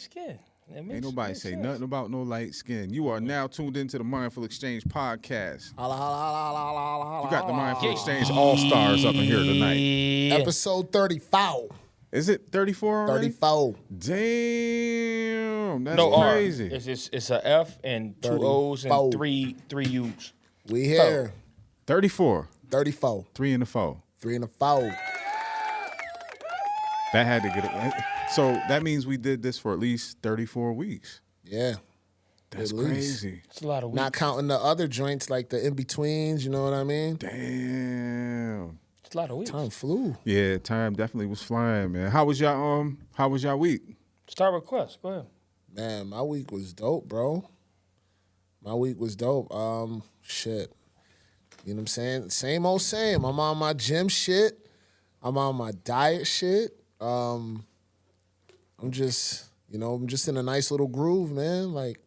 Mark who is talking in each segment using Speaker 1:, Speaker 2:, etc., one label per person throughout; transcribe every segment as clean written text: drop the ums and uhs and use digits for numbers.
Speaker 1: skin.
Speaker 2: Ain't nobody say nothing about no light skin. You are now tuned into the Mindful Exchange podcast.
Speaker 3: Holla, holla, holla, holla, holla, holla,
Speaker 2: You got the Mindful
Speaker 3: holla.
Speaker 2: Exchange All-Stars up in here tonight.
Speaker 3: Episode 34.
Speaker 2: Is it 34 already?
Speaker 3: 34.
Speaker 2: Damn, that's
Speaker 1: No
Speaker 2: crazy.
Speaker 1: R. It's a F and two
Speaker 3: 34.
Speaker 1: O's and three U's.
Speaker 3: We here.
Speaker 2: 34.
Speaker 3: 34.
Speaker 2: 3 in the 4.
Speaker 3: 3 and a 4.
Speaker 2: That had to get it. So that means we did this for at least 34 weeks.
Speaker 3: Yeah.
Speaker 2: That's
Speaker 3: At least.
Speaker 2: crazy.
Speaker 1: It's a lot of weeks.
Speaker 3: Not counting the other joints like the in-betweens, you know what I mean?
Speaker 2: Damn.
Speaker 1: It's a lot of weeks.
Speaker 3: Time flew.
Speaker 2: Yeah, time definitely was flying, man. How was y'all week?
Speaker 1: Start with Quest. Go ahead.
Speaker 3: Man, my week was dope, bro. My week was dope. Shit. You know what I'm saying? Same old same. I'm on my gym shit. I'm on my diet shit. I'm just in a nice little groove, man. Like,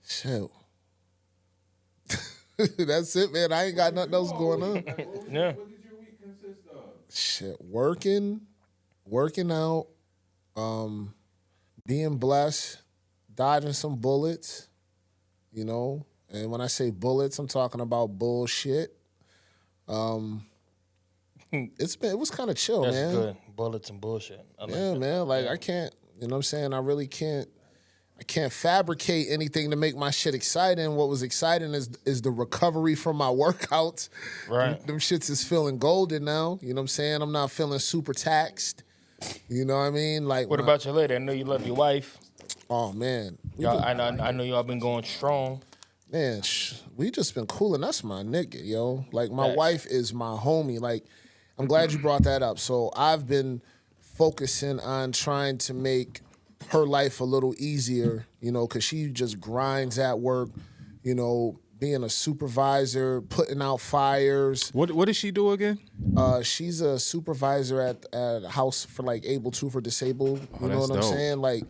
Speaker 3: shit. That's it, man. I ain't got nothing else going on.
Speaker 1: Yeah.
Speaker 2: What did your week consist of?
Speaker 3: Shit, working out, being blessed, dodging some bullets, you know. And when I say bullets, I'm talking about bullshit. It was kind of chill,
Speaker 1: That's
Speaker 3: man.
Speaker 1: good. Bullets and bullshit. I like
Speaker 3: Yeah,
Speaker 1: that.
Speaker 3: man. Like I can't, you know what I'm saying? I can't fabricate anything to make my shit exciting. What was exciting is the recovery from my workouts.
Speaker 1: Right.
Speaker 3: Them shits is feeling golden now. You know what I'm saying? I'm not feeling super taxed. You know what I mean? Like
Speaker 1: What about your lady? I know you love your wife.
Speaker 3: Oh man.
Speaker 1: I know y'all been going strong.
Speaker 3: Man, we just been cooling. That's my nigga, yo. Like, my
Speaker 1: Facts.
Speaker 3: wife is my homie. Like, I'm glad you brought that up. So I've been focusing on trying to make her life a little easier, you know, because she just grinds at work, you know, being a supervisor, putting out fires.
Speaker 2: What does she do again?
Speaker 3: She's a supervisor at a house for, like, able to for disabled. You know
Speaker 2: that's
Speaker 3: what I'm
Speaker 2: dope.
Speaker 3: saying? Like,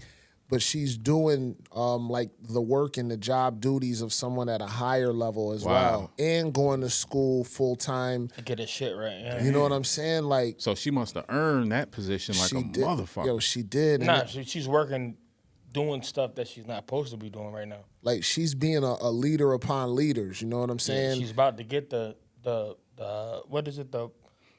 Speaker 3: but she's doing like the work and the job duties of someone at a higher level as
Speaker 2: Wow.
Speaker 3: well, and going to school full time.
Speaker 1: To get his shit right. Yeah.
Speaker 3: You know what I'm saying? Like
Speaker 2: So she must have earned that position like
Speaker 3: she
Speaker 2: a
Speaker 3: did,
Speaker 2: motherfucker.
Speaker 3: Yo, she did. And
Speaker 1: Nah, she's working, doing stuff that she's not supposed to be doing right now.
Speaker 3: like she's being a leader upon leaders. You know what I'm saying?
Speaker 1: She's about to get the what is it, the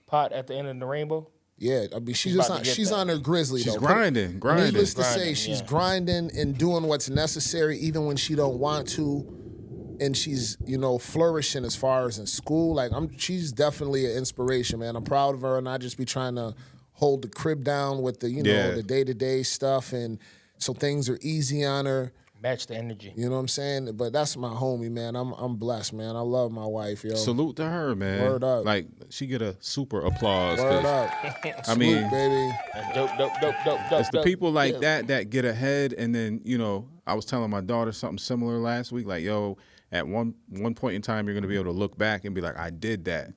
Speaker 1: pot at the end of the rainbow?
Speaker 3: Yeah, I mean she's
Speaker 1: about
Speaker 3: just
Speaker 1: to
Speaker 3: on,
Speaker 1: get
Speaker 3: she's
Speaker 1: that.
Speaker 3: on her grizzly.
Speaker 2: She's
Speaker 3: though.
Speaker 2: grinding.
Speaker 3: Needless to say,
Speaker 1: Grinding,
Speaker 3: she's
Speaker 1: yeah.
Speaker 3: grinding and doing what's necessary, even when she don't want to. And she's, you know, flourishing as far as in school. Like she's definitely an inspiration, man. I'm proud of her, and I just be trying to hold the crib down with the, you know,
Speaker 2: Yeah.
Speaker 3: the day-to-day stuff, and so things are easy on her.
Speaker 1: Match the energy.
Speaker 3: You know what I'm saying? But that's my homie, man. I'm blessed, man. I love my wife, yo.
Speaker 2: Salute to her, man.
Speaker 3: Word up.
Speaker 2: Like she get a super applause.
Speaker 3: Word
Speaker 2: 'cause
Speaker 3: up.
Speaker 2: I mean,
Speaker 3: Salute, baby.
Speaker 1: Dope.
Speaker 2: it's the people like that get ahead, and then, you know, I was telling my daughter something similar last week. Like, yo, at one point in time, you're gonna be able to look back and be like, I did that.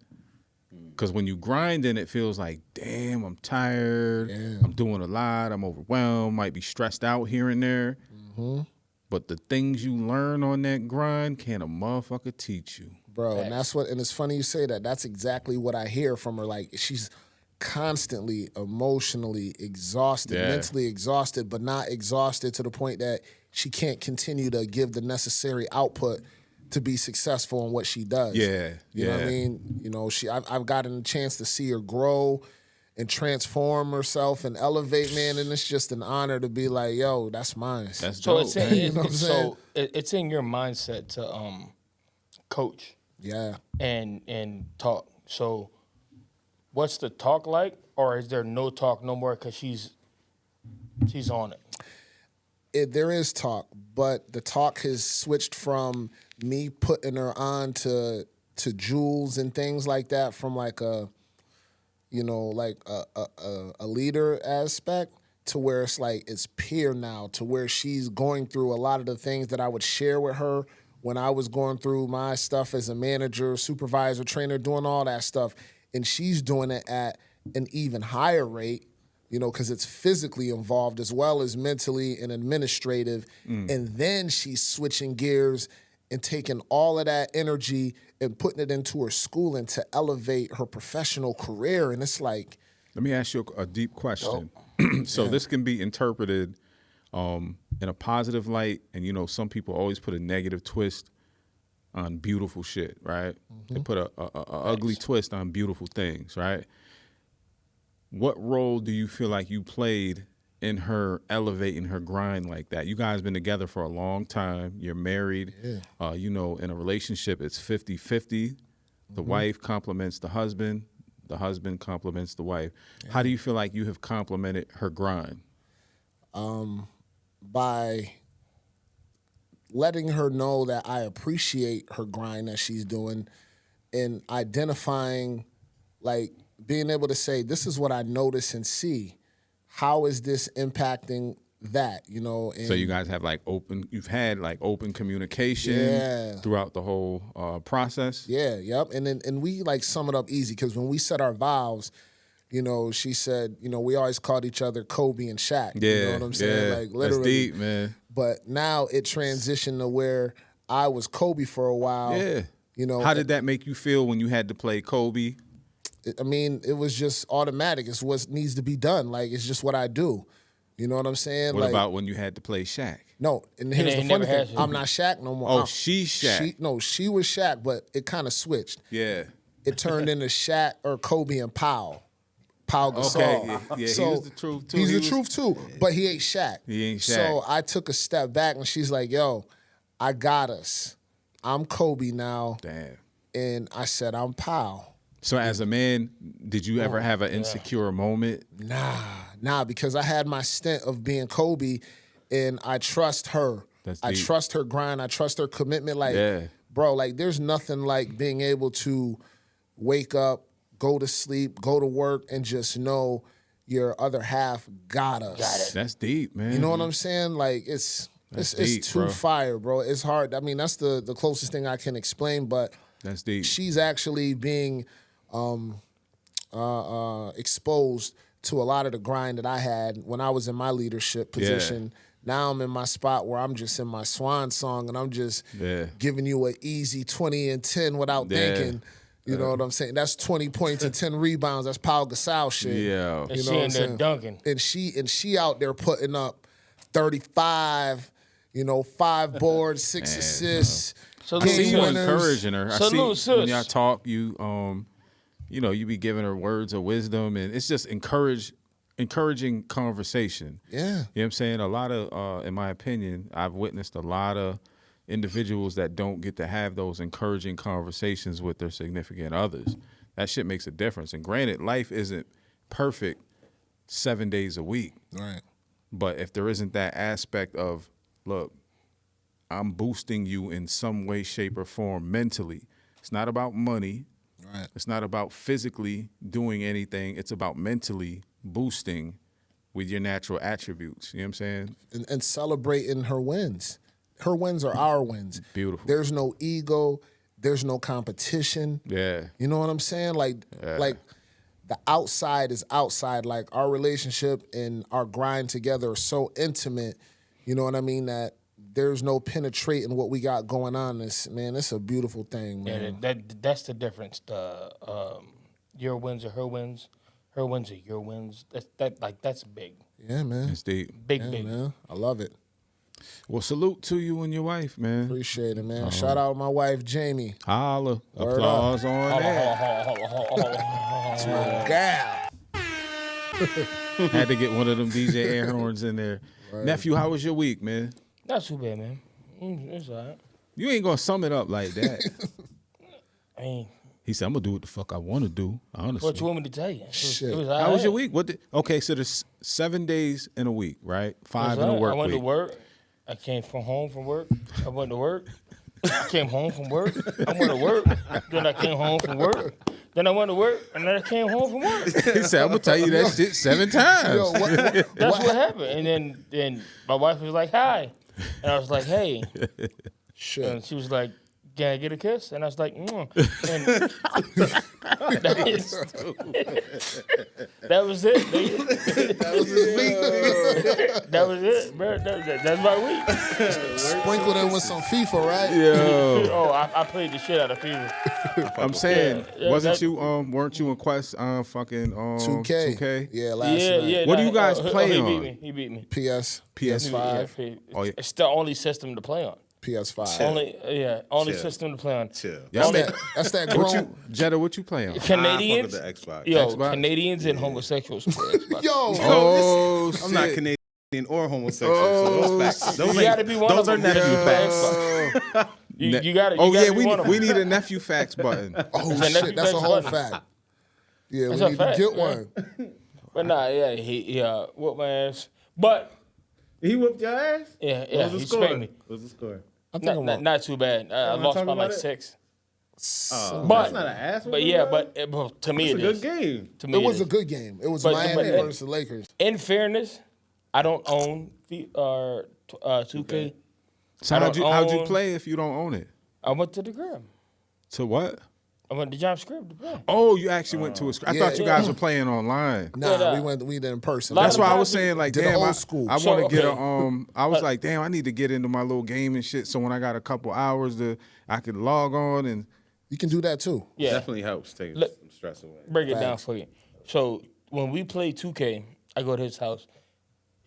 Speaker 2: Because when you grinding, it feels like, damn, I'm tired.
Speaker 3: Yeah.
Speaker 2: I'm doing a lot. I'm overwhelmed. Might be stressed out here and there.
Speaker 3: Mm-hmm.
Speaker 2: But the things you learn on that grind, can a motherfucker teach you?
Speaker 3: Bro, and it's funny you say that. That's exactly what I hear from her. Like, she's constantly emotionally exhausted,
Speaker 2: Yeah.
Speaker 3: mentally exhausted, but not exhausted to the point that she can't continue to give the necessary output to be successful in what she does.
Speaker 2: Yeah,
Speaker 3: You know what I
Speaker 2: yeah.
Speaker 3: mean? You know, I've gotten a chance to see her grow and transform herself and elevate, man, and it's just an honor to be like, yo, that's mine.
Speaker 2: That's
Speaker 1: So
Speaker 2: dope.
Speaker 1: it's
Speaker 2: man.
Speaker 3: You know what I'm saying?
Speaker 1: it's in your mindset to coach
Speaker 3: Yeah.
Speaker 1: and talk. So what's the talk like, or is there no talk no more because she's on it?
Speaker 3: There is talk, but the talk has switched from me putting her on to jewels and things like that, from like a, you know, like a leader aspect, to where it's like it's peer now, to where she's going through a lot of the things that I would share with her when I was going through my stuff as a manager, supervisor, trainer, doing all that stuff. And she's doing it at an even higher rate, you know, because it's physically involved as well as mentally and administrative. And then she's switching gears and taking all of that energy and putting it into her schooling to elevate her professional career. And it's like,
Speaker 2: Let me ask you a deep question. So this can be interpreted in a positive light. And, you know, some people always put a negative twist on beautiful shit, right? They put a ugly twist on beautiful things, right? What role do you feel like you played in her elevating her grind like that? You guys been together for a long time. You're married. Yeah. You know, in a relationship, it's 50-50. The wife compliments the husband compliments the wife. Yeah. How do you feel like you have complimented her grind?
Speaker 3: By letting her know that I appreciate her grind that she's doing, and identifying, like, being able to say, this is what I notice and see. How is this impacting that, you know? And
Speaker 2: so you guys have you've had open communication throughout the whole process?
Speaker 3: Yeah, yep. And we like sum it up easy, because when we set our vows, you know, she said, you know, we always called each other Kobe and Shaq.
Speaker 2: Yeah,
Speaker 3: you know what I'm saying?
Speaker 2: Yeah,
Speaker 3: like literally.
Speaker 2: That's deep, man.
Speaker 3: But now it transitioned to where I was Kobe for a while.
Speaker 2: Yeah.
Speaker 3: You know,
Speaker 2: how did that make you feel when you had to play Kobe?
Speaker 3: I mean, it was just automatic. It's what needs to be done. Like, it's just what I do. You know what I'm saying?
Speaker 2: What about when you had to play Shaq?
Speaker 3: No, and here's the funny thing. I'm not Shaq no more.
Speaker 2: Oh, she's Shaq.
Speaker 3: She was Shaq, but it kind of switched.
Speaker 2: Yeah.
Speaker 3: It turned into Shaq or Kobe and Pau Gasol.
Speaker 2: Okay, yeah,
Speaker 3: so
Speaker 2: he was the truth too.
Speaker 3: He's the truth too, but he ain't Shaq.
Speaker 2: He ain't Shaq.
Speaker 3: So I took a step back, and she's like, yo, I got us. I'm Kobe now.
Speaker 2: Damn.
Speaker 3: And I said, I'm Pau.
Speaker 2: So as a man, did you ever have an insecure moment?
Speaker 3: Nah, because I had my stint of being Kobe, and I trust her. I trust her grind. I trust her commitment. Like, bro, like, there's nothing like being able to wake up, go to sleep, go to work, and just know your other half got us.
Speaker 1: Got it.
Speaker 2: That's deep, man.
Speaker 3: You know what I'm saying? Like, it's too fire, bro. It's hard. I mean, that's the closest thing I can explain, but
Speaker 2: that's deep.
Speaker 3: She's actually being exposed to a lot of the grind that I had when I was in my leadership position. Yeah. Now I'm in my spot where I'm just in my swan song, and I'm just giving you an easy 20 and 10 without thinking. You know what I'm saying? That's 20 points and 10 rebounds. That's Pau Gasol shit.
Speaker 2: Yeah.
Speaker 1: And she in there dunking.
Speaker 3: And she out there putting up 35, 5 boards, 6 assists.
Speaker 2: So I see you encouraging her. I see when y'all talk, you you be giving her words of wisdom, and it's just encouraging conversation.
Speaker 3: Yeah.
Speaker 2: You know what I'm saying? A lot of, in my opinion, I've witnessed a lot of individuals that don't get to have those encouraging conversations with their significant others. That shit makes a difference. And granted, life isn't perfect 7 days a week.
Speaker 3: Right.
Speaker 2: But if there isn't that aspect of, look, I'm boosting you in some way, shape, or form mentally. It's not about money.
Speaker 3: Right.
Speaker 2: It's not about physically doing anything. It's about mentally boosting with your natural attributes. You know what I'm saying?
Speaker 3: And celebrating her wins. Her wins are our wins.
Speaker 2: Beautiful.
Speaker 3: There's no ego. There's no competition.
Speaker 2: Yeah.
Speaker 3: You know what I'm saying? Like the outside is outside. Like, our relationship and our grind together are so intimate, you know what I mean, that there's no penetrating what we got going on. It's a beautiful thing, man.
Speaker 1: Yeah, that's the difference. Your wins are her wins. Her wins are your wins. That's big.
Speaker 3: Yeah, man.
Speaker 2: It's deep.
Speaker 1: Big.
Speaker 3: Man. I love it.
Speaker 2: Well, salute to you and your wife, man.
Speaker 3: Appreciate it, man. Shout out my wife, Jamie.
Speaker 2: Holla. Applause on that.
Speaker 3: That's my gal.
Speaker 2: Had to get one of them DJ air horns in there. Right. Nephew, how was your week, man?
Speaker 1: Not too bad, man. It's all right.
Speaker 2: You ain't gonna sum it up like that.
Speaker 1: He
Speaker 2: said, I'm gonna do what the fuck I want to do, honestly.
Speaker 1: What you want me to tell you?
Speaker 3: Shit.
Speaker 1: It was
Speaker 2: How was your week? Okay, so there's 7 days in a week, right? 5 in a work week.
Speaker 1: I went to work. I came home from work. I went to work. I came home from work. I went to work. Then I came home from work. Then I went to work, and then I came home from work.
Speaker 2: He said, I'm going to tell you that shit 7 times.
Speaker 3: Yo,
Speaker 1: That's what happened. And then my wife was like, hi. And I was like, hey.
Speaker 3: Shit.
Speaker 1: And she was like, can I get a kiss? And I was like, And that was it. Nigga.
Speaker 3: That was his week.
Speaker 1: That was it, bro. That's my week.
Speaker 3: Sprinkled in with some FIFA, right?
Speaker 2: Yo,
Speaker 1: Oh, I played the shit out of FIFA.
Speaker 2: I'm saying,
Speaker 1: Yeah,
Speaker 2: wasn't
Speaker 1: that-
Speaker 2: you weren't you in Quest fucking
Speaker 3: 2K.
Speaker 2: 2K?
Speaker 3: Yeah, last night.
Speaker 1: Yeah.
Speaker 2: What do you guys play
Speaker 1: he
Speaker 2: on?
Speaker 1: Beat me. He beat me.
Speaker 3: PS5.
Speaker 1: Yeah,
Speaker 2: Oh, yeah.
Speaker 1: It's the only system to play on.
Speaker 3: PS5.
Speaker 1: Only
Speaker 4: Chill.
Speaker 1: system to play on.
Speaker 4: Chill.
Speaker 2: That's
Speaker 1: Only-
Speaker 3: That's that
Speaker 2: What
Speaker 3: grown.
Speaker 2: you, Jetta? What you play on?
Speaker 1: Canadians,
Speaker 4: I fuck with the Xbox.
Speaker 1: yo,
Speaker 2: Xbox?
Speaker 1: Canadians and homosexuals play Xbox.
Speaker 3: Yo,
Speaker 2: Oh,
Speaker 4: I'm not
Speaker 2: shit.
Speaker 4: Canadian or homosexual. So those facts. Those
Speaker 1: You gotta be one
Speaker 4: those
Speaker 1: of
Speaker 4: are
Speaker 1: them.
Speaker 4: nephew
Speaker 1: Yeah.
Speaker 4: facts.
Speaker 1: You got to.
Speaker 2: Oh yeah,
Speaker 1: be one of
Speaker 2: we
Speaker 1: them.
Speaker 2: need a nephew facts button.
Speaker 3: oh
Speaker 1: a nephew
Speaker 3: shit, that's a
Speaker 1: facts
Speaker 3: whole
Speaker 1: button.
Speaker 3: fact. Yeah,
Speaker 1: That's
Speaker 3: we
Speaker 1: a
Speaker 3: need
Speaker 1: fact,
Speaker 3: to get
Speaker 1: yeah.
Speaker 3: one.
Speaker 1: But nah, yeah, he whooped my ass. But
Speaker 4: He whooped your ass?
Speaker 1: yeah,
Speaker 4: What
Speaker 1: yeah,
Speaker 4: was the
Speaker 1: he
Speaker 4: score?
Speaker 1: spanked me.
Speaker 4: What was the score?
Speaker 3: I think
Speaker 1: Not too bad. I
Speaker 4: wanna
Speaker 1: lost
Speaker 4: talk
Speaker 1: by
Speaker 4: about
Speaker 1: like
Speaker 4: it?
Speaker 1: 6.
Speaker 4: Oh,
Speaker 1: But
Speaker 4: that's not an ass.
Speaker 1: But yeah, well, to me
Speaker 4: it's a
Speaker 1: it
Speaker 4: good
Speaker 1: is.
Speaker 4: game.
Speaker 1: To me
Speaker 3: it was
Speaker 1: is.
Speaker 3: a good game. It was
Speaker 1: But-
Speaker 3: Miami
Speaker 1: but-
Speaker 3: versus the Lakers.
Speaker 1: In fairness, I don't own 2K.
Speaker 2: So
Speaker 1: I
Speaker 2: how'd
Speaker 1: don't
Speaker 2: you
Speaker 1: own-
Speaker 2: play if you don't own it?
Speaker 1: I went to the crib.
Speaker 2: To what?
Speaker 1: I went to John's crib to play.
Speaker 2: Oh, you actually went to a. I
Speaker 3: Yeah,
Speaker 2: thought you
Speaker 1: yeah.
Speaker 2: guys were playing online.
Speaker 3: Nah,
Speaker 1: nah.
Speaker 3: we did in person.
Speaker 1: Lot
Speaker 2: That's
Speaker 1: of
Speaker 2: why I
Speaker 1: guys
Speaker 2: was saying like,
Speaker 3: did the
Speaker 2: damn,
Speaker 3: old
Speaker 2: I
Speaker 3: school.
Speaker 2: want
Speaker 1: So,
Speaker 2: to get a
Speaker 1: okay.
Speaker 2: I was like, damn, I need to get into my little game and shit. So when I got a couple hours I could log on and
Speaker 3: You can do that too.
Speaker 1: Yeah,
Speaker 4: Definitely helps take
Speaker 1: Look-
Speaker 4: some stress away.
Speaker 1: break it down
Speaker 3: Facts.
Speaker 1: for you. So when we play 2K, I go to his house.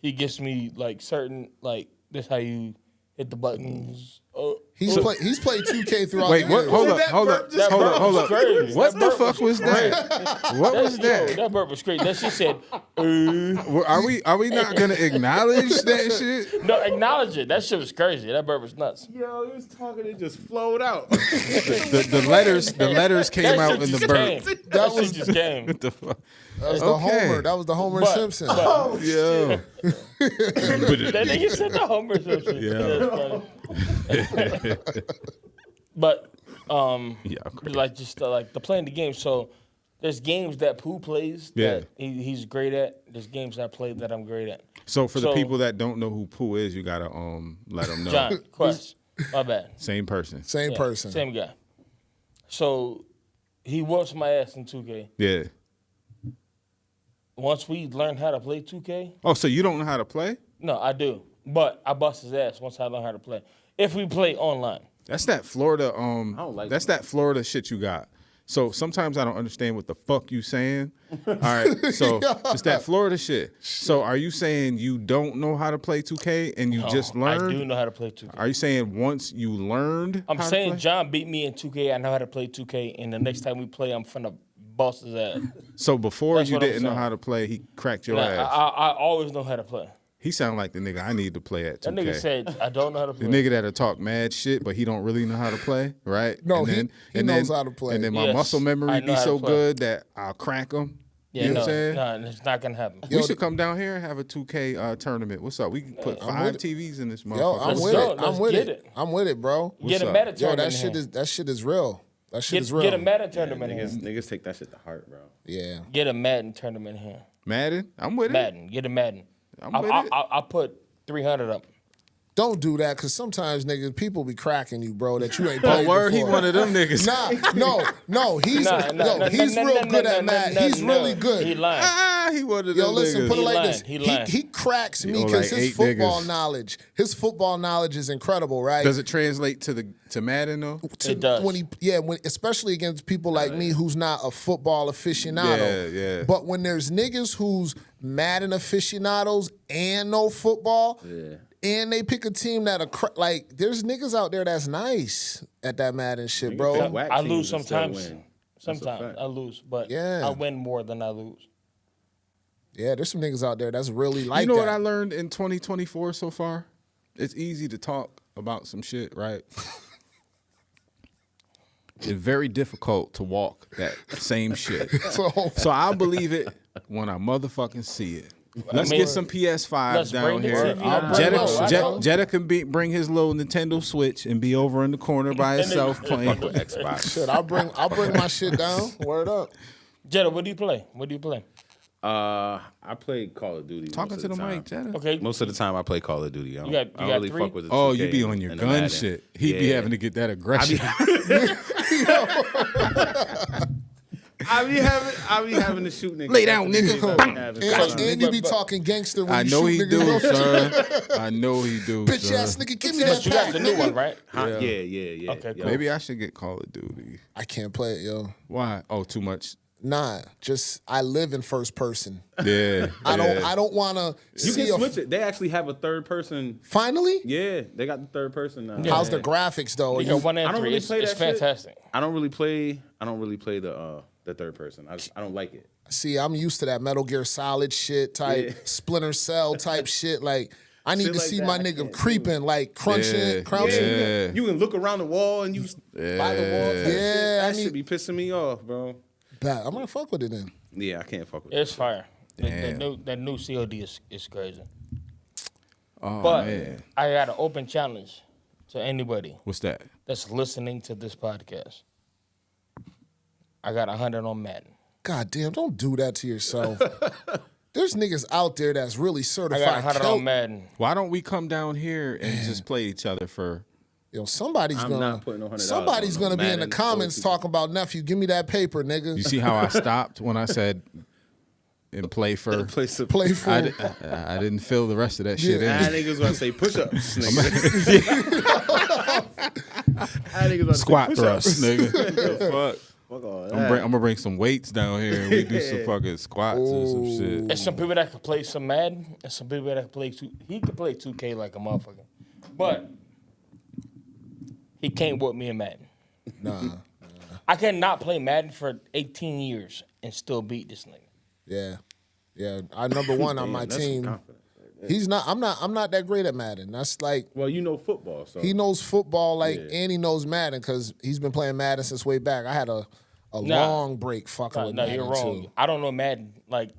Speaker 1: He gives me like certain like this how you hit the buttons.
Speaker 3: He's played 2K throughout
Speaker 2: wait,
Speaker 3: the
Speaker 2: what?
Speaker 3: years.
Speaker 2: Hold up,
Speaker 4: that
Speaker 2: hold
Speaker 4: burp
Speaker 2: up,
Speaker 4: just
Speaker 2: hold
Speaker 1: burp
Speaker 2: up, hold
Speaker 1: was
Speaker 2: up.
Speaker 1: crazy.
Speaker 2: What
Speaker 1: That
Speaker 2: the
Speaker 1: burp
Speaker 2: fuck was that? What was
Speaker 1: Yo,
Speaker 2: that?
Speaker 1: that burp was great. That she said,
Speaker 2: Are we not gonna acknowledge that shit?
Speaker 1: no, acknowledge it. That shit was crazy. That burp was nuts.
Speaker 4: Yo, he was talking, it just flowed out.
Speaker 2: The letters came
Speaker 1: That
Speaker 2: out
Speaker 1: shit
Speaker 2: in the
Speaker 1: just
Speaker 2: burp.
Speaker 1: came. That shit just came.
Speaker 2: What the fuck?
Speaker 3: That was the
Speaker 2: Okay.
Speaker 3: Homer. That was the Homer
Speaker 1: But-
Speaker 3: Simpson.
Speaker 1: but-
Speaker 2: Yeah.
Speaker 1: That nigga said the Homer Simpson.
Speaker 2: Yeah.
Speaker 1: That's funny. But
Speaker 2: Yeah. Okay.
Speaker 1: like just like the playing the game. So there's games that Pooh plays
Speaker 2: Yeah.
Speaker 1: that he's great at. There's games I play that I'm great at.
Speaker 2: So for the
Speaker 1: So-
Speaker 2: people that don't know who Pooh is, you gotta let them know.
Speaker 1: John Quest, my bad.
Speaker 2: Same person.
Speaker 3: Same
Speaker 1: Yeah,
Speaker 3: person.
Speaker 1: same guy. So he whoops my ass in 2K.
Speaker 2: Yeah.
Speaker 1: Once we learn how to play 2K,
Speaker 2: Oh, so you don't know how to play?
Speaker 1: no, I do, but I bust his ass once I learn how to play. If we play online.
Speaker 2: That's that Florida.
Speaker 4: don't like
Speaker 2: That's that Florida shit you got. So sometimes I don't understand what the fuck you saying. All right, so it's that Florida shit. So are you saying you don't know how to play 2K and you just
Speaker 1: I do
Speaker 2: learned?
Speaker 1: know how to play 2K.
Speaker 2: Are you saying once you learned?
Speaker 1: I'm
Speaker 2: how to
Speaker 1: saying
Speaker 2: play?
Speaker 1: John beat me in 2K. I know how to play 2K, and the next time we play, I'm finna bust his ass.
Speaker 2: So before
Speaker 1: That's
Speaker 2: you
Speaker 1: what I'm
Speaker 2: didn't know
Speaker 1: saying.
Speaker 2: how to play, he cracked your
Speaker 1: Nah,
Speaker 2: ass.
Speaker 1: I always know how to play.
Speaker 2: He sound like the nigga I need to play at 2K.
Speaker 1: That nigga said I don't know how to
Speaker 2: The
Speaker 1: play.
Speaker 2: nigga that'll talk mad shit, but he don't really know how to play, right?
Speaker 3: No, he knows how to play.
Speaker 2: And then my
Speaker 1: Yes,
Speaker 2: muscle
Speaker 1: I
Speaker 2: memory
Speaker 1: know
Speaker 2: be
Speaker 1: how to
Speaker 2: so
Speaker 1: play.
Speaker 2: good that I'll crack him.
Speaker 1: Yeah,
Speaker 2: you know
Speaker 1: no,
Speaker 2: what I'm saying?
Speaker 1: no, it's not gonna happen.
Speaker 2: We should come down here and have a 2K tournament. What's up? We can put 5 TVs in this motherfucker.
Speaker 3: Yo, I'm
Speaker 1: Let's
Speaker 3: with
Speaker 1: go.
Speaker 3: it.
Speaker 1: Let's
Speaker 3: I'm with
Speaker 1: get
Speaker 3: it.
Speaker 1: it.
Speaker 3: I'm with it, bro.
Speaker 1: Get a
Speaker 2: up?
Speaker 1: meta
Speaker 3: Yo,
Speaker 1: tournament.
Speaker 3: that shit is real. That shit is real.
Speaker 1: Get a Madden tournament in here.
Speaker 4: Niggas take that shit to heart, bro.
Speaker 3: Yeah.
Speaker 1: Get a Madden tournament in here.
Speaker 2: Madden? I'm with it.
Speaker 1: Madden. Get a Madden.
Speaker 2: I'm with it.
Speaker 1: I'll put 300 up.
Speaker 3: Don't do that, cause sometimes niggas people be cracking you, bro. That you ain't
Speaker 2: Oh,
Speaker 3: played
Speaker 2: word, he
Speaker 3: before.
Speaker 2: one of them niggas.
Speaker 3: No. He's he's real good at Madden. He's really good.
Speaker 1: He lying.
Speaker 2: Ah, he one of them
Speaker 3: Yo, listen,
Speaker 2: niggas.
Speaker 3: put it
Speaker 1: He
Speaker 3: like
Speaker 1: lying.
Speaker 3: this.
Speaker 1: He lying.
Speaker 3: He cracks me
Speaker 2: owe
Speaker 3: because
Speaker 2: like
Speaker 3: his
Speaker 2: 8
Speaker 3: football
Speaker 2: niggas.
Speaker 3: knowledge is incredible, right?
Speaker 2: Does it translate to Madden though?
Speaker 1: It does.
Speaker 3: When especially against people like me who's not a football aficionado.
Speaker 2: Yeah.
Speaker 3: But when there's niggas who's Madden aficionados and no football, and they pick a team that like there's niggas out there that's nice at that Madden shit, bro.
Speaker 4: pick whack
Speaker 1: I
Speaker 4: teams
Speaker 1: lose
Speaker 4: and still
Speaker 1: sometimes.
Speaker 4: win.
Speaker 1: Sometimes
Speaker 4: fact.
Speaker 1: I lose, but
Speaker 3: Yeah.
Speaker 1: I win more than I lose.
Speaker 3: Yeah, there's some niggas out there that's really like
Speaker 2: You know
Speaker 3: that.
Speaker 2: what I learned in 2024 so far? It's easy to talk about some shit, right? It's very difficult to walk that same shit. So I'll believe it when I motherfucking see it. Let's get some PS5s
Speaker 1: Let's
Speaker 2: down
Speaker 1: bring the
Speaker 2: here.
Speaker 1: TV. I'll bring it.
Speaker 2: Jetta can bring his little Nintendo Switch and be over in the corner by himself playing.
Speaker 4: Xbox.
Speaker 3: Shit, I'll bring my shit down. Word up.
Speaker 1: Jetta, what do you play? What do you play?
Speaker 4: I play Call of Duty.
Speaker 2: Talking
Speaker 4: most
Speaker 2: to
Speaker 4: of
Speaker 2: the
Speaker 4: time.
Speaker 2: mic, Jenna.
Speaker 1: Okay.
Speaker 4: Most of the time, I play Call of Duty. I don't,
Speaker 1: got
Speaker 4: I don't really
Speaker 1: three?
Speaker 4: fuck with the 2K
Speaker 2: Oh, you be on your
Speaker 4: and the
Speaker 2: gun
Speaker 4: Madden.
Speaker 2: shit. He be
Speaker 4: Yeah.
Speaker 2: having to get that aggression.
Speaker 4: I be having to shoot niggas.
Speaker 2: Lay down, nigga.
Speaker 3: And you be talking gangster when
Speaker 2: I
Speaker 3: you
Speaker 2: know
Speaker 3: shoot
Speaker 2: he
Speaker 3: niggas.
Speaker 2: do, son. I know he do,
Speaker 3: Bitch
Speaker 2: son.
Speaker 3: ass nigga, give me
Speaker 1: But
Speaker 3: that
Speaker 1: you got
Speaker 3: pack,
Speaker 1: the new
Speaker 3: nigga.
Speaker 1: one, right?
Speaker 4: Yeah.
Speaker 1: Okay,
Speaker 4: yeah.
Speaker 1: cool.
Speaker 2: Maybe I should get Call of Duty.
Speaker 3: I can't play it, yo.
Speaker 2: Why? Oh, too much.
Speaker 3: Nah, just I live in first person.
Speaker 2: Yeah.
Speaker 3: I don't want to
Speaker 4: You
Speaker 3: see
Speaker 4: can
Speaker 3: a.
Speaker 4: switch it. They actually have a third person.
Speaker 3: Finally,
Speaker 4: Yeah, they got the third person now.
Speaker 1: Yeah.
Speaker 3: how's the graphics though?
Speaker 1: You got 1 and
Speaker 4: I don't
Speaker 1: 3.
Speaker 4: really
Speaker 1: It's
Speaker 4: play that shit.
Speaker 1: fantastic.
Speaker 4: I don't really play the third person. I don't like it.
Speaker 3: See, I'm used to that Metal Gear Solid shit type,
Speaker 4: Yeah.
Speaker 3: Splinter Cell type shit. Like I need
Speaker 4: Shit
Speaker 3: to
Speaker 4: like
Speaker 3: see
Speaker 4: that,
Speaker 3: my
Speaker 4: I
Speaker 3: nigga
Speaker 4: can't do
Speaker 3: creeping, like crouching.
Speaker 2: Yeah.
Speaker 4: You can look around the wall and you by the wall. Type shit.
Speaker 3: Yeah,
Speaker 4: That
Speaker 3: I need-
Speaker 4: should be pissing me off, bro.
Speaker 3: Bad. I'm gonna fuck with it then.
Speaker 4: Yeah, I can't fuck with
Speaker 1: It's fire.
Speaker 2: Damn.
Speaker 1: That new COD is crazy.
Speaker 2: Oh,
Speaker 1: But
Speaker 2: man.
Speaker 1: I got an open challenge to anybody
Speaker 2: What's that?
Speaker 1: that's listening to this podcast. I got 100 on Madden.
Speaker 3: God damn, don't do that to yourself. There's niggas out there that's really
Speaker 1: I
Speaker 3: certified.
Speaker 1: got 100 on Madden.
Speaker 2: Why don't we come down here and just play each other for...
Speaker 3: Yo, somebody's
Speaker 4: I'm
Speaker 3: gonna
Speaker 4: not putting no $100
Speaker 3: somebody's
Speaker 4: on
Speaker 3: gonna
Speaker 4: no
Speaker 3: be in the
Speaker 4: Madden
Speaker 3: comments
Speaker 4: or
Speaker 3: talking about nephew. Give me that paper, nigga.
Speaker 2: You see how I stopped when I said and play for...
Speaker 4: Play some.
Speaker 3: Play for.
Speaker 2: I didn't fill the rest of that shit
Speaker 3: Yeah.
Speaker 4: I
Speaker 2: in.
Speaker 4: niggas want to say push-ups, nigga. I niggas wanna say
Speaker 2: Squat
Speaker 4: push-ups.
Speaker 2: thrust, nigga. Fuck.
Speaker 4: Fuck all
Speaker 2: I'm
Speaker 4: that.
Speaker 2: gonna bring some weights down here and we do some fucking squats or some shit.
Speaker 1: There's some people that can play some Madden, and some people that can play he can play 2K like a motherfucker, but he can't whoop me in Madden.
Speaker 3: Nah.
Speaker 1: I cannot play Madden for 18 years and still beat this nigga.
Speaker 3: Yeah. Yeah. I'm number one on
Speaker 4: Damn,
Speaker 3: my
Speaker 4: that's some
Speaker 3: team.
Speaker 4: confidence right there.
Speaker 3: He's not. I'm not that great at Madden. That's like
Speaker 4: Well, you know football, so
Speaker 3: he knows football like
Speaker 4: Yeah.
Speaker 3: and he knows Madden because he's been playing Madden since way back. I had a long break fucking with
Speaker 1: No,
Speaker 3: Madden
Speaker 1: you're wrong.
Speaker 3: too.
Speaker 1: I don't know Madden. Like,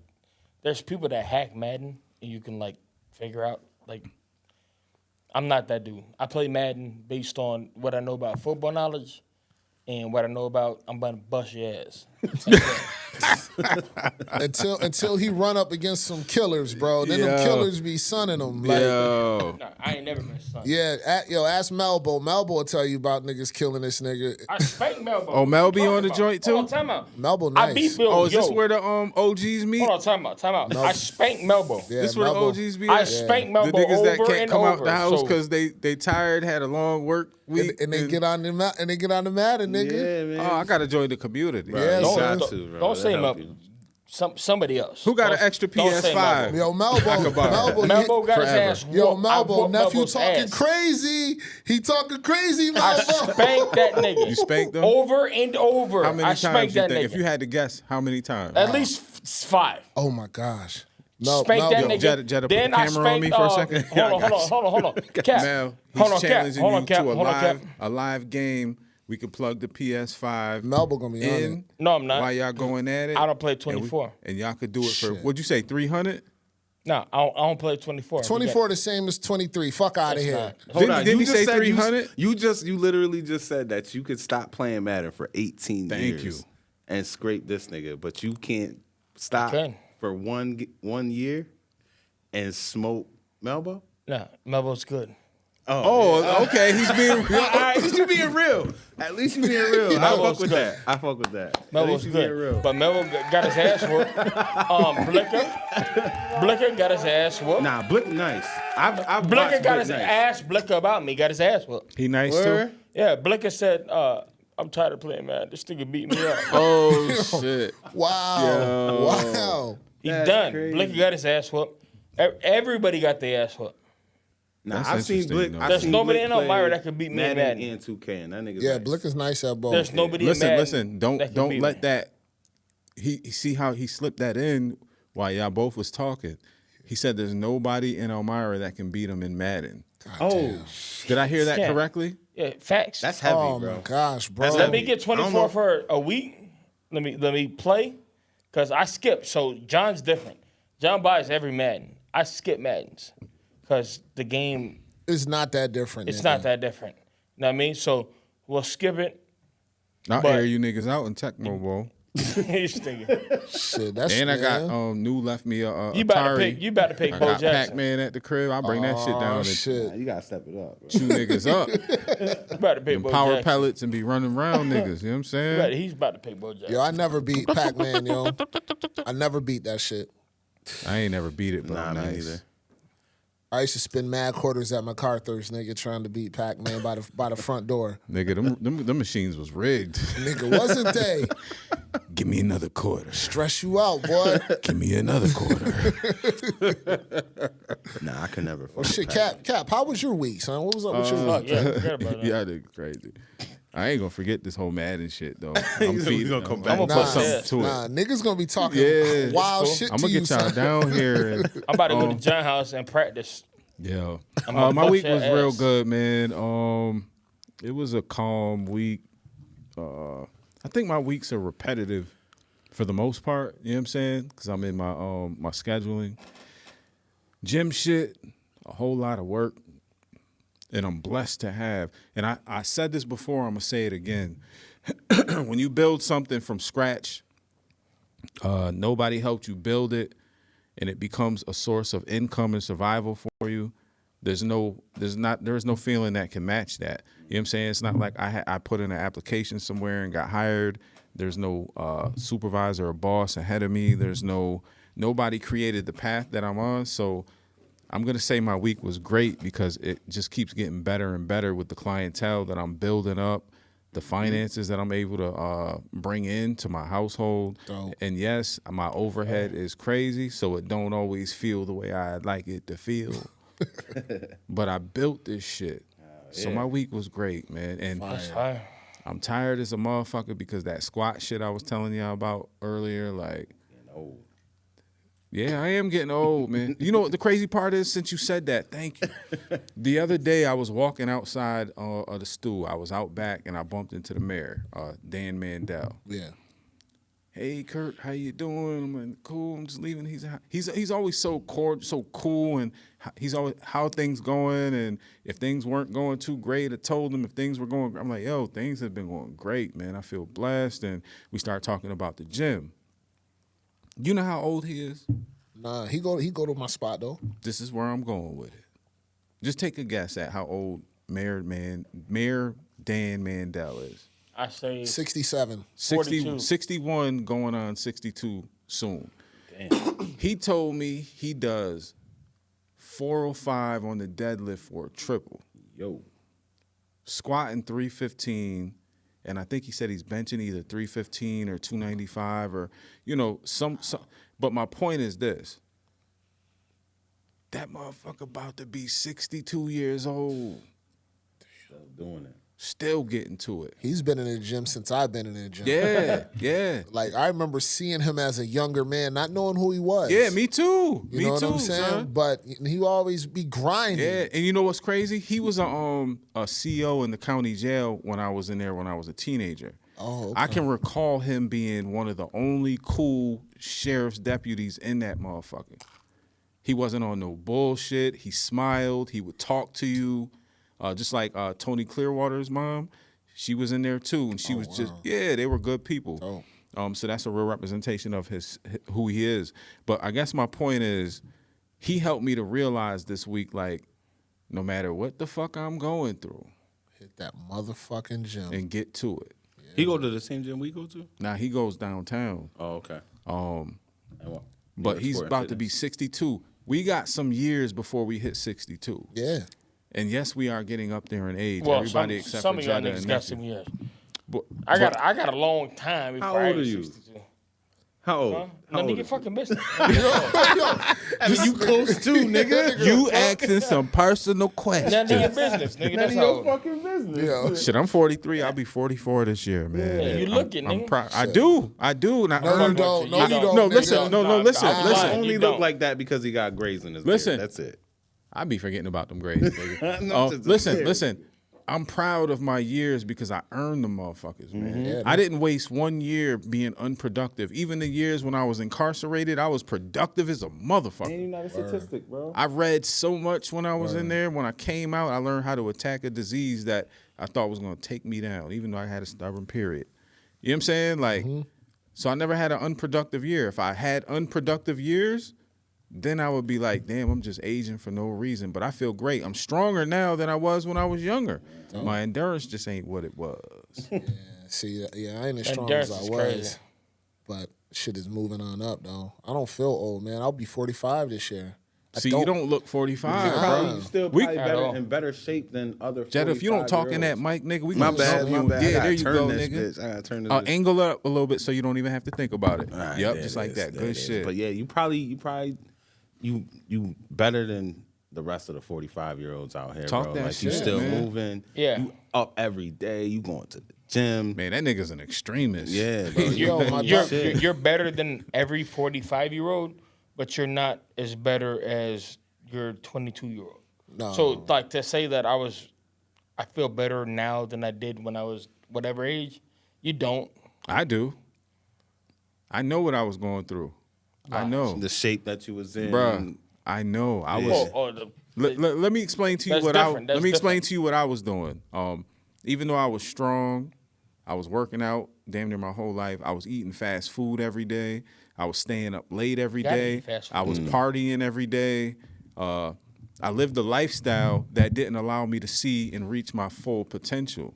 Speaker 1: there's people that hack Madden and you can like figure out. Like, I'm not that dude. I play Madden based on what I know about football knowledge and what I know about I'm about to bust your ass.
Speaker 3: Until he run up against some killers, bro. Then
Speaker 2: Yo.
Speaker 3: them killers be sunning him. Like,
Speaker 2: Yo.
Speaker 1: Nah, I ain't never been son.
Speaker 3: yeah, ask Melbo. Melbo will tell you about niggas killing this nigga.
Speaker 1: I spanked Melbo.
Speaker 2: Oh, Mel be
Speaker 1: What you
Speaker 2: on the
Speaker 1: talking
Speaker 2: joint,
Speaker 1: about? Hold
Speaker 2: too?
Speaker 1: on, time out.
Speaker 3: Melbo
Speaker 1: I
Speaker 3: nice.
Speaker 1: beat Bill.
Speaker 2: Oh, is this
Speaker 1: Yo,
Speaker 2: where the OGs meet?
Speaker 1: Hold on, time out. I spanked Melbo.
Speaker 3: Yeah,
Speaker 2: This where the
Speaker 3: Melbo.
Speaker 2: OGs be
Speaker 1: I
Speaker 2: at?
Speaker 1: spanked
Speaker 2: The
Speaker 1: Melbo
Speaker 2: niggas
Speaker 1: over
Speaker 2: that can't
Speaker 1: and
Speaker 2: come
Speaker 1: over.
Speaker 2: out the house
Speaker 1: so-
Speaker 2: because they tired, had a long work week.
Speaker 3: And they get on the Madden, nigga.
Speaker 4: yeah, man.
Speaker 2: Oh, I gotta join the community.
Speaker 3: Yeah,
Speaker 4: you
Speaker 3: don't-
Speaker 4: got to, bro.
Speaker 1: Don't say
Speaker 4: That help
Speaker 1: Melbo.
Speaker 4: you.
Speaker 1: Somebody else.
Speaker 2: Who got an
Speaker 1: Don't-
Speaker 2: extra
Speaker 1: don't say
Speaker 2: PS5?
Speaker 1: Melbo.
Speaker 3: Yo, Melbo,
Speaker 1: Melbo got his
Speaker 2: Forever.
Speaker 1: ass whooped.
Speaker 3: Yo,
Speaker 1: I
Speaker 3: Melbo,
Speaker 1: whooped
Speaker 3: nephew
Speaker 1: Melbo's
Speaker 3: talking
Speaker 1: ass.
Speaker 3: crazy. He talking crazy,
Speaker 1: I
Speaker 3: Melbo.
Speaker 1: spanked that nigga.
Speaker 2: You spanked them?
Speaker 1: Over and over.
Speaker 2: How many
Speaker 1: I
Speaker 2: times
Speaker 1: spanked
Speaker 2: you
Speaker 1: that
Speaker 2: think?
Speaker 1: nigga.
Speaker 2: If you had to guess, how many times?
Speaker 1: At least 5.
Speaker 3: Oh my gosh.
Speaker 1: Spanked that
Speaker 3: Melbo.
Speaker 1: nigga.
Speaker 2: Jetta, put
Speaker 1: then
Speaker 2: the
Speaker 1: I
Speaker 2: camera on me
Speaker 1: spanked,
Speaker 2: for a second.
Speaker 1: Hold on. Cap.
Speaker 2: Mel, he's
Speaker 1: Hold on, Cap.
Speaker 2: challenging
Speaker 1: Hold on,
Speaker 2: you
Speaker 1: Cap.
Speaker 2: to
Speaker 1: Hold on, Cap.
Speaker 2: a live game. We could plug the PS5
Speaker 3: Melbo gonna be on
Speaker 2: in.
Speaker 3: it.
Speaker 1: No, I'm not.
Speaker 2: While y'all going at it.
Speaker 1: I don't play
Speaker 2: and we-
Speaker 1: 24.
Speaker 2: And y'all could do it for,
Speaker 3: Shit.
Speaker 2: what'd you say, 300?
Speaker 1: No, I don't play 24.
Speaker 3: 24 the same as 23. Fuck out of
Speaker 1: It's
Speaker 3: here.
Speaker 1: not.
Speaker 4: Hold on,
Speaker 2: Didn't
Speaker 4: you
Speaker 2: he
Speaker 4: just
Speaker 2: say
Speaker 4: said
Speaker 2: 300?
Speaker 4: You literally just said that you could stop playing Madden for 18
Speaker 2: Thank
Speaker 4: years
Speaker 2: you.
Speaker 4: and scrape this nigga, but you can't stop
Speaker 1: can.
Speaker 4: for one year and smoke Melbo?
Speaker 1: No, Melbo's good.
Speaker 2: Oh, okay. He's being.
Speaker 4: All right, at least you being real. At least you being real. I
Speaker 1: Melbo's
Speaker 4: fuck with
Speaker 1: good.
Speaker 4: that. I fuck with that. At
Speaker 1: Melbo's
Speaker 4: least you being
Speaker 1: good.
Speaker 4: real.
Speaker 1: But Melbo got his ass whooped. Blicker got his ass whooped.
Speaker 4: Nah, Blick nice. I've
Speaker 1: Blicker
Speaker 4: watched
Speaker 1: got
Speaker 4: Blick
Speaker 1: his
Speaker 4: nice.
Speaker 1: ass Blicker about me. Got his ass whooped.
Speaker 2: He nice
Speaker 4: Word?
Speaker 2: too?
Speaker 1: Yeah, Blicker said, I'm tired of playing, man. This nigga beat me up.
Speaker 2: Oh, shit.
Speaker 3: Wow. Wow.
Speaker 1: He
Speaker 4: That's
Speaker 1: done.
Speaker 4: crazy.
Speaker 1: Blicker got his ass whooped. Everybody got their ass whooped.
Speaker 4: Nah,
Speaker 2: That's
Speaker 4: I've seen
Speaker 2: interesting,
Speaker 4: Blick.
Speaker 2: though.
Speaker 4: I've
Speaker 1: There's
Speaker 4: seen
Speaker 1: nobody
Speaker 4: Blick
Speaker 1: in Elmira
Speaker 4: play
Speaker 1: that could beat me in
Speaker 4: Madden
Speaker 1: Madden.
Speaker 4: and 2K, and that nigga's
Speaker 3: Yeah,
Speaker 4: nice.
Speaker 3: Blick is nice at both.
Speaker 1: There's nobody in Madden.
Speaker 2: Listen.
Speaker 1: that can
Speaker 2: Don't
Speaker 1: beat
Speaker 2: let
Speaker 1: me.
Speaker 2: that. He see how he slipped that in while y'all both was talking. He said there's nobody in Elmira that can beat him in Madden.
Speaker 4: Oh,
Speaker 2: Did I hear that
Speaker 1: Yeah.
Speaker 2: correctly?
Speaker 1: Yeah, facts.
Speaker 4: that's heavy,
Speaker 3: Oh
Speaker 4: bro.
Speaker 3: my gosh, bro.
Speaker 4: That's
Speaker 1: Let me
Speaker 4: heavy.
Speaker 1: get
Speaker 4: I don't
Speaker 1: 24
Speaker 4: know.
Speaker 1: for a week. Let me play, cause I skip. So John's different. John buys every Madden. I skip Maddens, cause the game
Speaker 3: It's not that different.
Speaker 1: it's
Speaker 3: nigga.
Speaker 1: not that different. You know what I mean? So we'll skip it.
Speaker 2: I'll
Speaker 1: But-
Speaker 2: air you niggas out in Tecmo Bowl.
Speaker 1: He's thinking.
Speaker 3: Shit, that's
Speaker 2: And I got New left me a
Speaker 1: You about
Speaker 2: Atari.
Speaker 1: to pick
Speaker 2: I
Speaker 1: Bo
Speaker 2: got
Speaker 1: Jackson.
Speaker 2: Pac-Man at the crib. I'll bring that shit down and
Speaker 3: shit.
Speaker 4: Nah, you gotta step it up. Bro.
Speaker 2: chew niggas up.
Speaker 1: You about to pick
Speaker 2: Them
Speaker 1: Bo
Speaker 2: power
Speaker 1: Jackson.
Speaker 2: pellets and be running around niggas. You know what I'm saying?
Speaker 1: He's about to pick Bo Jackson.
Speaker 3: Yo, I never beat Pac-Man, yo. I never beat that shit.
Speaker 2: I ain't never beat it, but
Speaker 4: Nah,
Speaker 2: I'm
Speaker 4: me
Speaker 2: nice.
Speaker 4: neither.
Speaker 3: I used to spend mad quarters at MacArthur's, nigga, trying to beat Pac-Man by the front door.
Speaker 2: Nigga, them machines was rigged.
Speaker 3: Nigga, wasn't they?
Speaker 2: Give me another quarter.
Speaker 3: Stress you out, boy.
Speaker 2: Give me another quarter.
Speaker 4: Nah, I could never.
Speaker 3: Well, shit, Cap, how was your week, son? What was up with your
Speaker 1: Fuck,
Speaker 3: week?
Speaker 1: yeah, forget about that.
Speaker 2: Yeah, nigga, crazy. I ain't gonna forget this whole Madden shit though.
Speaker 4: We gonna come back.
Speaker 1: I'm gonna put
Speaker 2: something
Speaker 1: something
Speaker 2: to
Speaker 3: Nah,
Speaker 2: it.
Speaker 3: niggas gonna be talking
Speaker 2: Yeah,
Speaker 3: wild
Speaker 1: cool.
Speaker 3: shit
Speaker 2: I'm
Speaker 3: to
Speaker 2: gonna
Speaker 3: you,
Speaker 2: get y'all
Speaker 3: son.
Speaker 2: down here. And,
Speaker 1: I'm about to go to John House and practice.
Speaker 2: yeah,
Speaker 1: gonna
Speaker 2: my
Speaker 1: bust
Speaker 2: week
Speaker 1: your
Speaker 2: was real
Speaker 1: ass.
Speaker 2: good, man. It was a calm week. I think my weeks are repetitive for the most part. You know what I'm saying? Because I'm in my my scheduling, gym shit, a whole lot of work, and I'm blessed to have. And I said this before. I'm gonna say it again. When you build something from scratch, nobody helped you build it, and it becomes a source of income and survival for you. There's no feeling that can match that. You know what I'm saying? It's not like I put in an application somewhere and got hired. There's no supervisor or boss ahead of me. There's nobody created the path that I'm on. So I'm gonna say my week was great because it just keeps getting better and better with the clientele that I'm building up, the finances that I'm able to bring into my household.
Speaker 3: Dope.
Speaker 2: And yes, my overhead is crazy, so it don't always feel the way I'd like it to feel. But I built this shit. So my week was great, man. And
Speaker 1: That's fine.
Speaker 2: I'm tired as a motherfucker because that squat shit I was telling y'all about earlier, like, yeah, I am getting old, man. You know what the crazy part is? Since you said that, thank you. The other day I was walking outside of the stool. I was out back and I bumped into the mayor, Dan Mandel.
Speaker 3: Yeah.
Speaker 2: Hey Kurt, how you doing? I'm like, cool. I'm just leaving. He's always so cordial, so cool, and he's always how things going. And if things weren't going too great, I told him if things were going. I'm like, yo, things have been going great, man. I feel blessed. And we start talking about the gym. You know how old he is?
Speaker 3: Nah, he go to my spot though.
Speaker 2: This is where I'm going with it. Just take a guess at how old Mayor Dan Mandel is.
Speaker 1: I say
Speaker 3: 67.
Speaker 1: 42.
Speaker 2: 61 going on 62 soon.
Speaker 4: Damn.
Speaker 2: He told me he does 405 on the deadlift for a triple,
Speaker 4: Yo.
Speaker 2: squatting 315, and I think he said he's benching either 315 or 295 or, you know, some. But my point is this. That motherfucker about to be 62 years old,
Speaker 4: Still doing it.
Speaker 2: still getting to it.
Speaker 3: He's been in the gym since I've been in the gym.
Speaker 2: Yeah, yeah.
Speaker 3: Like, I remember seeing him as a younger man, not knowing who he was.
Speaker 2: Yeah, me too.
Speaker 3: You
Speaker 2: Me
Speaker 3: know
Speaker 2: too,
Speaker 3: what I'm saying?
Speaker 2: son.
Speaker 3: But he would always be grinding.
Speaker 2: Yeah, and you know what's crazy? He was a CO in the county jail when I was in there when I was a teenager.
Speaker 3: Oh, okay.
Speaker 2: I can recall him being one of the only cool sheriff's deputies in that motherfucker. He wasn't on no bullshit. He smiled. He would talk to you. Just like Tony Clearwater's mom, she was in there too, and she was just they were good people. So that's a real representation of who he is. But I guess my point is, he helped me to realize this week, like, no matter what the fuck I'm going through,
Speaker 3: Hit that motherfucking gym.
Speaker 2: and get to it.
Speaker 4: He go to the same gym we go to?
Speaker 2: Now he goes downtown,
Speaker 4: Oh, okay.
Speaker 2: but he's about to be 62. We got some years before we hit 62.
Speaker 3: Yeah.
Speaker 2: And yes, we are getting up there in age.
Speaker 1: well,
Speaker 2: Everybody except
Speaker 1: some
Speaker 2: for
Speaker 1: of y'all
Speaker 2: Jada
Speaker 1: niggas
Speaker 2: and
Speaker 1: got
Speaker 2: Nephew.
Speaker 1: some years.
Speaker 2: But,
Speaker 1: I got a long time before
Speaker 4: How
Speaker 1: I
Speaker 4: old
Speaker 1: hit
Speaker 4: are you?
Speaker 1: 62.
Speaker 4: How old?
Speaker 1: Huh?
Speaker 4: How
Speaker 1: None
Speaker 4: old
Speaker 1: of your
Speaker 4: is
Speaker 1: fucking business.
Speaker 4: I mean, you close too, nigga.
Speaker 2: you asking some personal questions.
Speaker 1: None of your business, nigga.
Speaker 4: None
Speaker 1: That's
Speaker 4: of
Speaker 1: how
Speaker 4: your
Speaker 1: old.
Speaker 4: fucking business.
Speaker 3: Yeah.
Speaker 2: Shit, I'm 43. I'll be 44 this year, man.
Speaker 1: Yeah, you looking,
Speaker 2: I'm
Speaker 1: nigga.
Speaker 2: proud. I do. And I
Speaker 3: No, you
Speaker 2: earned-
Speaker 3: don't. No,
Speaker 1: You
Speaker 3: you
Speaker 1: don't.
Speaker 3: don't.
Speaker 2: No,
Speaker 3: nigga.
Speaker 2: listen. No, listen.
Speaker 1: Nah,
Speaker 2: Listen.
Speaker 1: nah.
Speaker 4: Only
Speaker 1: You
Speaker 4: look
Speaker 1: don't.
Speaker 4: like that because he got grays in his
Speaker 2: Listen.
Speaker 4: beard. That's it.
Speaker 2: I be forgetting about them grades, nigga.
Speaker 4: No, just
Speaker 2: Listen. I'm proud of my years because I earned them motherfuckers, man.
Speaker 3: Yeah,
Speaker 2: I didn't waste 1 year being unproductive. Even the years when I was incarcerated, I was productive as a motherfucker.
Speaker 4: You're not a statistic, bro.
Speaker 2: I read so much when I was in there. When I came out, I learned how to attack a disease that I thought was going to take me down, even though I had a stubborn period. You know what I'm saying? Like, So I never had an unproductive year. If I had unproductive years, then I would be like, damn, I'm just aging for no reason. But I feel great. I'm stronger now than I was when I was younger. My endurance just ain't what it was.
Speaker 3: See, I ain't as strong
Speaker 1: Endurance
Speaker 3: as I
Speaker 1: is
Speaker 3: was.
Speaker 1: crazy.
Speaker 3: But shit is moving on up, though. I don't feel old, man. I'll be 45 this year.
Speaker 2: See, you don't look 45,
Speaker 3: Nah.
Speaker 2: bro.
Speaker 4: You still
Speaker 2: We-
Speaker 4: probably in better shape than other.
Speaker 2: Jed, if you don't talk in that
Speaker 4: 45-year-olds.
Speaker 2: mic, nigga, we
Speaker 4: My
Speaker 2: gonna
Speaker 4: bad,
Speaker 2: jump
Speaker 4: my
Speaker 2: you.
Speaker 4: bad. I
Speaker 2: Yeah,
Speaker 4: gotta
Speaker 2: there you
Speaker 4: turn
Speaker 2: go,
Speaker 4: this
Speaker 2: nigga.
Speaker 4: bitch. I gotta turn this. bitch.
Speaker 2: Angle up a little bit so you don't even have to think about it.
Speaker 4: Alright,
Speaker 2: Yep,
Speaker 4: there
Speaker 2: just
Speaker 4: it
Speaker 2: like
Speaker 4: is,
Speaker 2: that.
Speaker 4: there
Speaker 2: Good
Speaker 4: it is.
Speaker 2: shit.
Speaker 4: But yeah, you better than the rest of the 45-year-olds out here,
Speaker 2: Talk
Speaker 4: bro.
Speaker 2: that
Speaker 4: Like you
Speaker 2: shit,
Speaker 4: still
Speaker 2: man.
Speaker 4: moving.
Speaker 1: Yeah.
Speaker 4: You up every day. You going to the gym.
Speaker 2: Man, that nigga's an extremist.
Speaker 4: Yeah, bro.
Speaker 1: You're better than every 45-year-old, but you're not as better as your 22-year-old.
Speaker 3: No.
Speaker 1: So, like, to say that I feel better now than I did when I was whatever age, you don't.
Speaker 2: I do. I know what I was going through. I know.
Speaker 4: The shape that you was in.
Speaker 2: Bruh, I know. I was. Let me explain to you
Speaker 1: That's
Speaker 2: what
Speaker 1: different.
Speaker 2: let
Speaker 1: That's
Speaker 2: me explain
Speaker 1: different.
Speaker 2: to you what I was doing. Even though I was strong, I was working out damn near my whole life. I was eating fast food every day. I was staying up late every
Speaker 1: Gotta
Speaker 2: day.
Speaker 1: eat fast food.
Speaker 2: I was partying every day. I lived a lifestyle that didn't allow me to see and reach my full potential.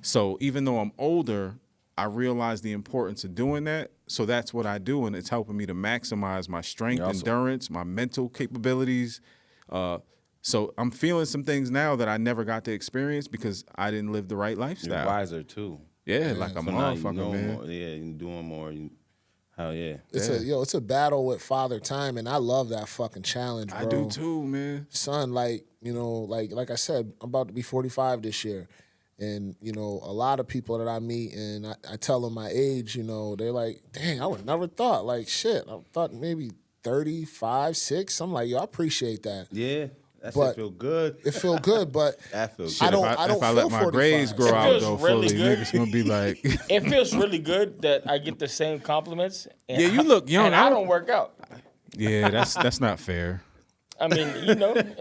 Speaker 2: So even though I'm older, I realize the importance of doing that. So that's what I do, and it's helping me to maximize my strength, endurance, my mental capabilities. So I'm feeling some things now that I never got to experience because I didn't live the right
Speaker 4: You're
Speaker 2: lifestyle.
Speaker 4: wiser too.
Speaker 2: Yeah, like a
Speaker 4: So now you
Speaker 2: motherfucker,
Speaker 4: know
Speaker 2: man.
Speaker 4: more. Yeah, you doing more. Hell yeah.
Speaker 3: It's a battle with Father Time, and I love that fucking challenge, bro.
Speaker 2: I do too, man.
Speaker 3: Son, like, like I said, I'm about to be 45 this year. And, a lot of people that I meet and I tell them my age, they're like, dang, I would never thought. Like, shit, I thought maybe 35, 6. I'm like, yo, I appreciate that.
Speaker 4: Yeah. That
Speaker 3: But
Speaker 4: shit feel good.
Speaker 3: It feel good, but
Speaker 4: That feel good.
Speaker 3: I don't
Speaker 2: If I
Speaker 3: feel
Speaker 2: let my
Speaker 3: 45.
Speaker 2: grades grow
Speaker 1: It
Speaker 2: out
Speaker 1: feels
Speaker 2: though
Speaker 1: really
Speaker 2: fully,
Speaker 1: good.
Speaker 2: niggas gonna be like,
Speaker 1: It feels really good that I get the same compliments. And
Speaker 2: yeah, you look young.
Speaker 1: And I don't work out.
Speaker 2: Yeah, that's not fair.
Speaker 1: I mean,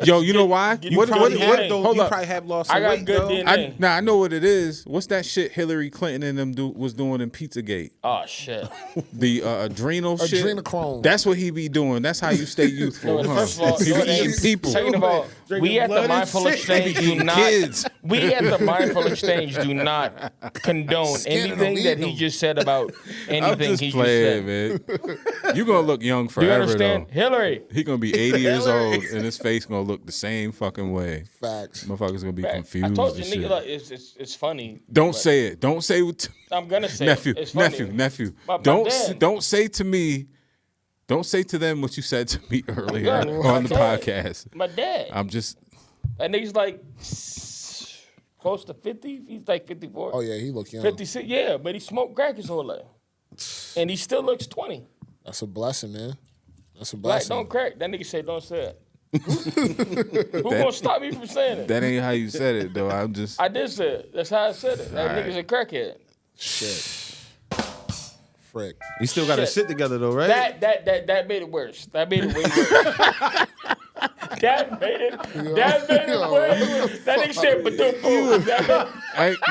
Speaker 2: Yo, you know why?
Speaker 1: You probably
Speaker 4: have lost some
Speaker 1: I got
Speaker 4: weight,
Speaker 1: good
Speaker 4: though.
Speaker 1: DNA.
Speaker 2: I know what it is. What's that shit Hillary Clinton and them was doing in Pizzagate?
Speaker 1: Oh, shit.
Speaker 2: The adrenal shit.
Speaker 3: Adrenochrome.
Speaker 2: That's what he be doing. That's how you stay youthful.
Speaker 1: No,
Speaker 2: huh?
Speaker 1: first of all,
Speaker 2: he
Speaker 1: no,
Speaker 2: be
Speaker 1: it
Speaker 2: eating
Speaker 1: ain't.
Speaker 2: people.
Speaker 1: Second of all,
Speaker 4: Drinking
Speaker 1: we at the
Speaker 4: blood and
Speaker 1: Mindful
Speaker 4: shit.
Speaker 1: Exchange do
Speaker 2: Eating
Speaker 1: not.
Speaker 2: kids.
Speaker 1: We at the Mindful Exchange do not condone
Speaker 3: Skinning
Speaker 1: anything
Speaker 3: them,
Speaker 1: that
Speaker 3: eating
Speaker 1: he
Speaker 3: them.
Speaker 1: just said about
Speaker 2: I'm
Speaker 1: anything
Speaker 2: just
Speaker 1: he
Speaker 2: playing,
Speaker 1: just said.
Speaker 2: man. You gonna look young
Speaker 1: Do you
Speaker 2: forever
Speaker 1: understand,
Speaker 2: though.
Speaker 1: Hillary?
Speaker 2: He gonna be 80 years old and his face gonna look the same fucking way.
Speaker 3: Facts.
Speaker 2: Motherfuckers gonna be
Speaker 1: I
Speaker 2: confused
Speaker 1: told
Speaker 2: and
Speaker 1: you,
Speaker 2: shit.
Speaker 1: nigga, like, it's funny.
Speaker 2: Don't
Speaker 1: but
Speaker 2: say it. Don't say what.
Speaker 1: I'm gonna say
Speaker 2: nephew,
Speaker 1: it. It's funny.
Speaker 2: nephew.
Speaker 1: My dad.
Speaker 2: Don't say to me. Don't say to them what you said to me earlier
Speaker 1: God,
Speaker 2: on the
Speaker 1: my dad.
Speaker 2: podcast.
Speaker 1: My dad.
Speaker 2: I'm just.
Speaker 1: That nigga's like close to 50. He's like 54.
Speaker 3: Oh, yeah, he look young.
Speaker 1: 56. Yeah, but he smoked crack his whole life, and he still looks 20.
Speaker 3: That's a blessing, man. That's a
Speaker 1: Black
Speaker 3: blessing.
Speaker 1: don't crack. That nigga said don't say it. Who gonna stop me from saying it?
Speaker 2: That ain't how you said it though. I'm just.
Speaker 1: I did say it. That's how I said it. That
Speaker 2: Alright.
Speaker 1: nigga's a crackhead.
Speaker 3: Shit. Frick.
Speaker 4: You still got his
Speaker 1: Shit.
Speaker 4: shit together though, right?
Speaker 1: That made it worse. That made it way worse. That made it way worse. That nigga said ba-doom-boom.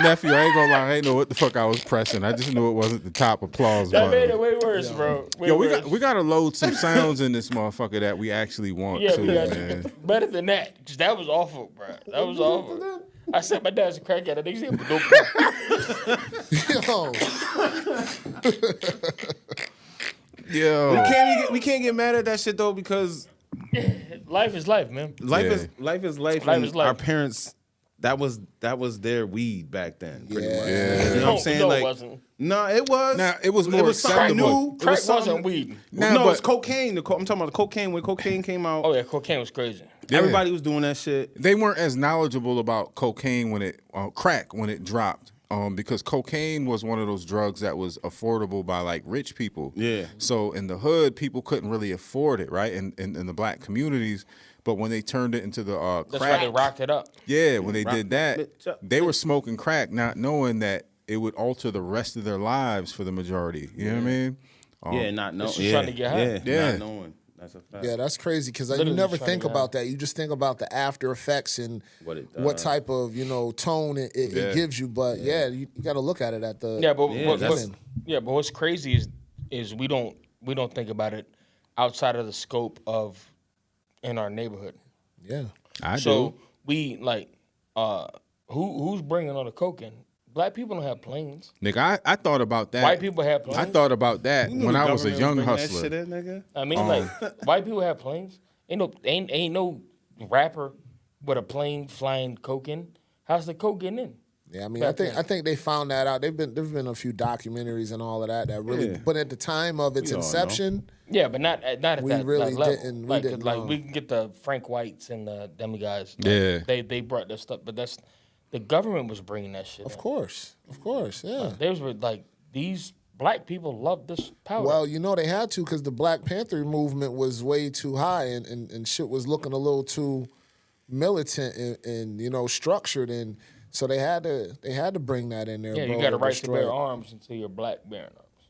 Speaker 2: Nephew, I ain't gonna lie. I ain't know what the fuck I was pressing. I just knew it wasn't the top applause
Speaker 1: That made
Speaker 2: button.
Speaker 1: it way worse, bro. Way
Speaker 2: Yo,
Speaker 1: worse.
Speaker 2: we gotta load some sounds in this motherfucker that we actually want
Speaker 1: Yeah,
Speaker 2: too,
Speaker 1: we got
Speaker 2: man.
Speaker 1: better than that. Cause that was awful, bro. That was awful. I said my dad's a crackhead. I think he said ba-doom-boom.
Speaker 2: Yo,
Speaker 4: We can't get mad at that shit though because
Speaker 1: Life is life, man.
Speaker 4: life
Speaker 2: Yeah.
Speaker 4: is life.
Speaker 1: Life
Speaker 4: and
Speaker 1: is life.
Speaker 4: Our parents, that was their weed back then. Pretty
Speaker 3: Yeah.
Speaker 4: much.
Speaker 2: Yeah.
Speaker 4: You know what I'm saying?
Speaker 1: No,
Speaker 4: like,
Speaker 1: it wasn't.
Speaker 4: No, it was.
Speaker 2: Nah, it was more
Speaker 4: something
Speaker 2: acceptable.
Speaker 4: new. It
Speaker 1: Crack
Speaker 4: was something-
Speaker 1: wasn't weed.
Speaker 2: Nah,
Speaker 4: no,
Speaker 2: but-
Speaker 4: it's cocaine. I'm talking about the cocaine. When cocaine came out,
Speaker 1: Oh yeah, cocaine was crazy.
Speaker 4: everybody was doing that shit.
Speaker 2: they weren't as knowledgeable about cocaine when it crack when it dropped. Because cocaine was one of those drugs that was affordable by like rich people.
Speaker 4: Yeah.
Speaker 2: So in the hood, people couldn't really afford it, right? In the black communities. But when they turned it into the
Speaker 1: That's
Speaker 2: crack,
Speaker 1: why they rocked it up.
Speaker 2: yeah, when they
Speaker 4: Rock
Speaker 2: did that,
Speaker 4: bitch up.
Speaker 2: they were smoking crack, not knowing that it would alter the rest of their lives for the majority. You know what I mean?
Speaker 4: Yeah, not knowing.
Speaker 1: just trying to get high.
Speaker 2: Yeah.
Speaker 4: Not knowing. That's a fact.
Speaker 3: Yeah, that's crazy because you
Speaker 1: Literally
Speaker 3: never
Speaker 1: trying to
Speaker 3: think
Speaker 1: get
Speaker 3: about that. You just think about the after effects and
Speaker 4: What it
Speaker 3: what
Speaker 4: does.
Speaker 3: type of tone it
Speaker 2: Yeah.
Speaker 3: gives you. But yeah, you got to look at it at the
Speaker 1: Yeah, but
Speaker 4: Yeah, that's-
Speaker 1: Yeah, but what's crazy is we don't think about it outside of the scope of in our neighborhood.
Speaker 3: Yeah.
Speaker 2: I
Speaker 1: So
Speaker 2: do.
Speaker 1: we like who's bringing all the coke in? Black people don't have planes.
Speaker 2: Nigga, I thought about that.
Speaker 1: White people have planes.
Speaker 2: I thought about that
Speaker 4: You knew
Speaker 2: when
Speaker 4: the
Speaker 2: I was a
Speaker 4: government
Speaker 2: young
Speaker 4: bringing that
Speaker 2: hustler.
Speaker 4: shit in, nigga.
Speaker 1: I mean, like white people have planes. Ain't no rapper with a plane flying coke in. How's the coke getting in?
Speaker 3: Yeah, I mean,
Speaker 1: Back
Speaker 3: I think they found that out. There've been a few documentaries and all of that really.
Speaker 4: Yeah.
Speaker 3: But at the time of its
Speaker 4: We all know.
Speaker 3: inception,
Speaker 1: Yeah, but not at
Speaker 3: We
Speaker 1: that,
Speaker 3: really
Speaker 1: that level.
Speaker 3: didn't- we
Speaker 1: Like,
Speaker 3: didn't
Speaker 1: like
Speaker 3: know.
Speaker 1: we can get the Frank Whites and the them guys. Like,
Speaker 2: Yeah.
Speaker 1: they brought that stuff, but that's the government was bringing that shit.
Speaker 3: of course, yeah.
Speaker 1: They was like these black people love this powder.
Speaker 3: Well, you know they had to because the Black Panther movement was way too high and shit was looking a little too militant and you know structured, and so they had to bring that in there.
Speaker 1: yeah,
Speaker 3: bro,
Speaker 1: you got a right to
Speaker 3: destroy
Speaker 1: bear
Speaker 3: it.
Speaker 1: arms until you're black bearing arms.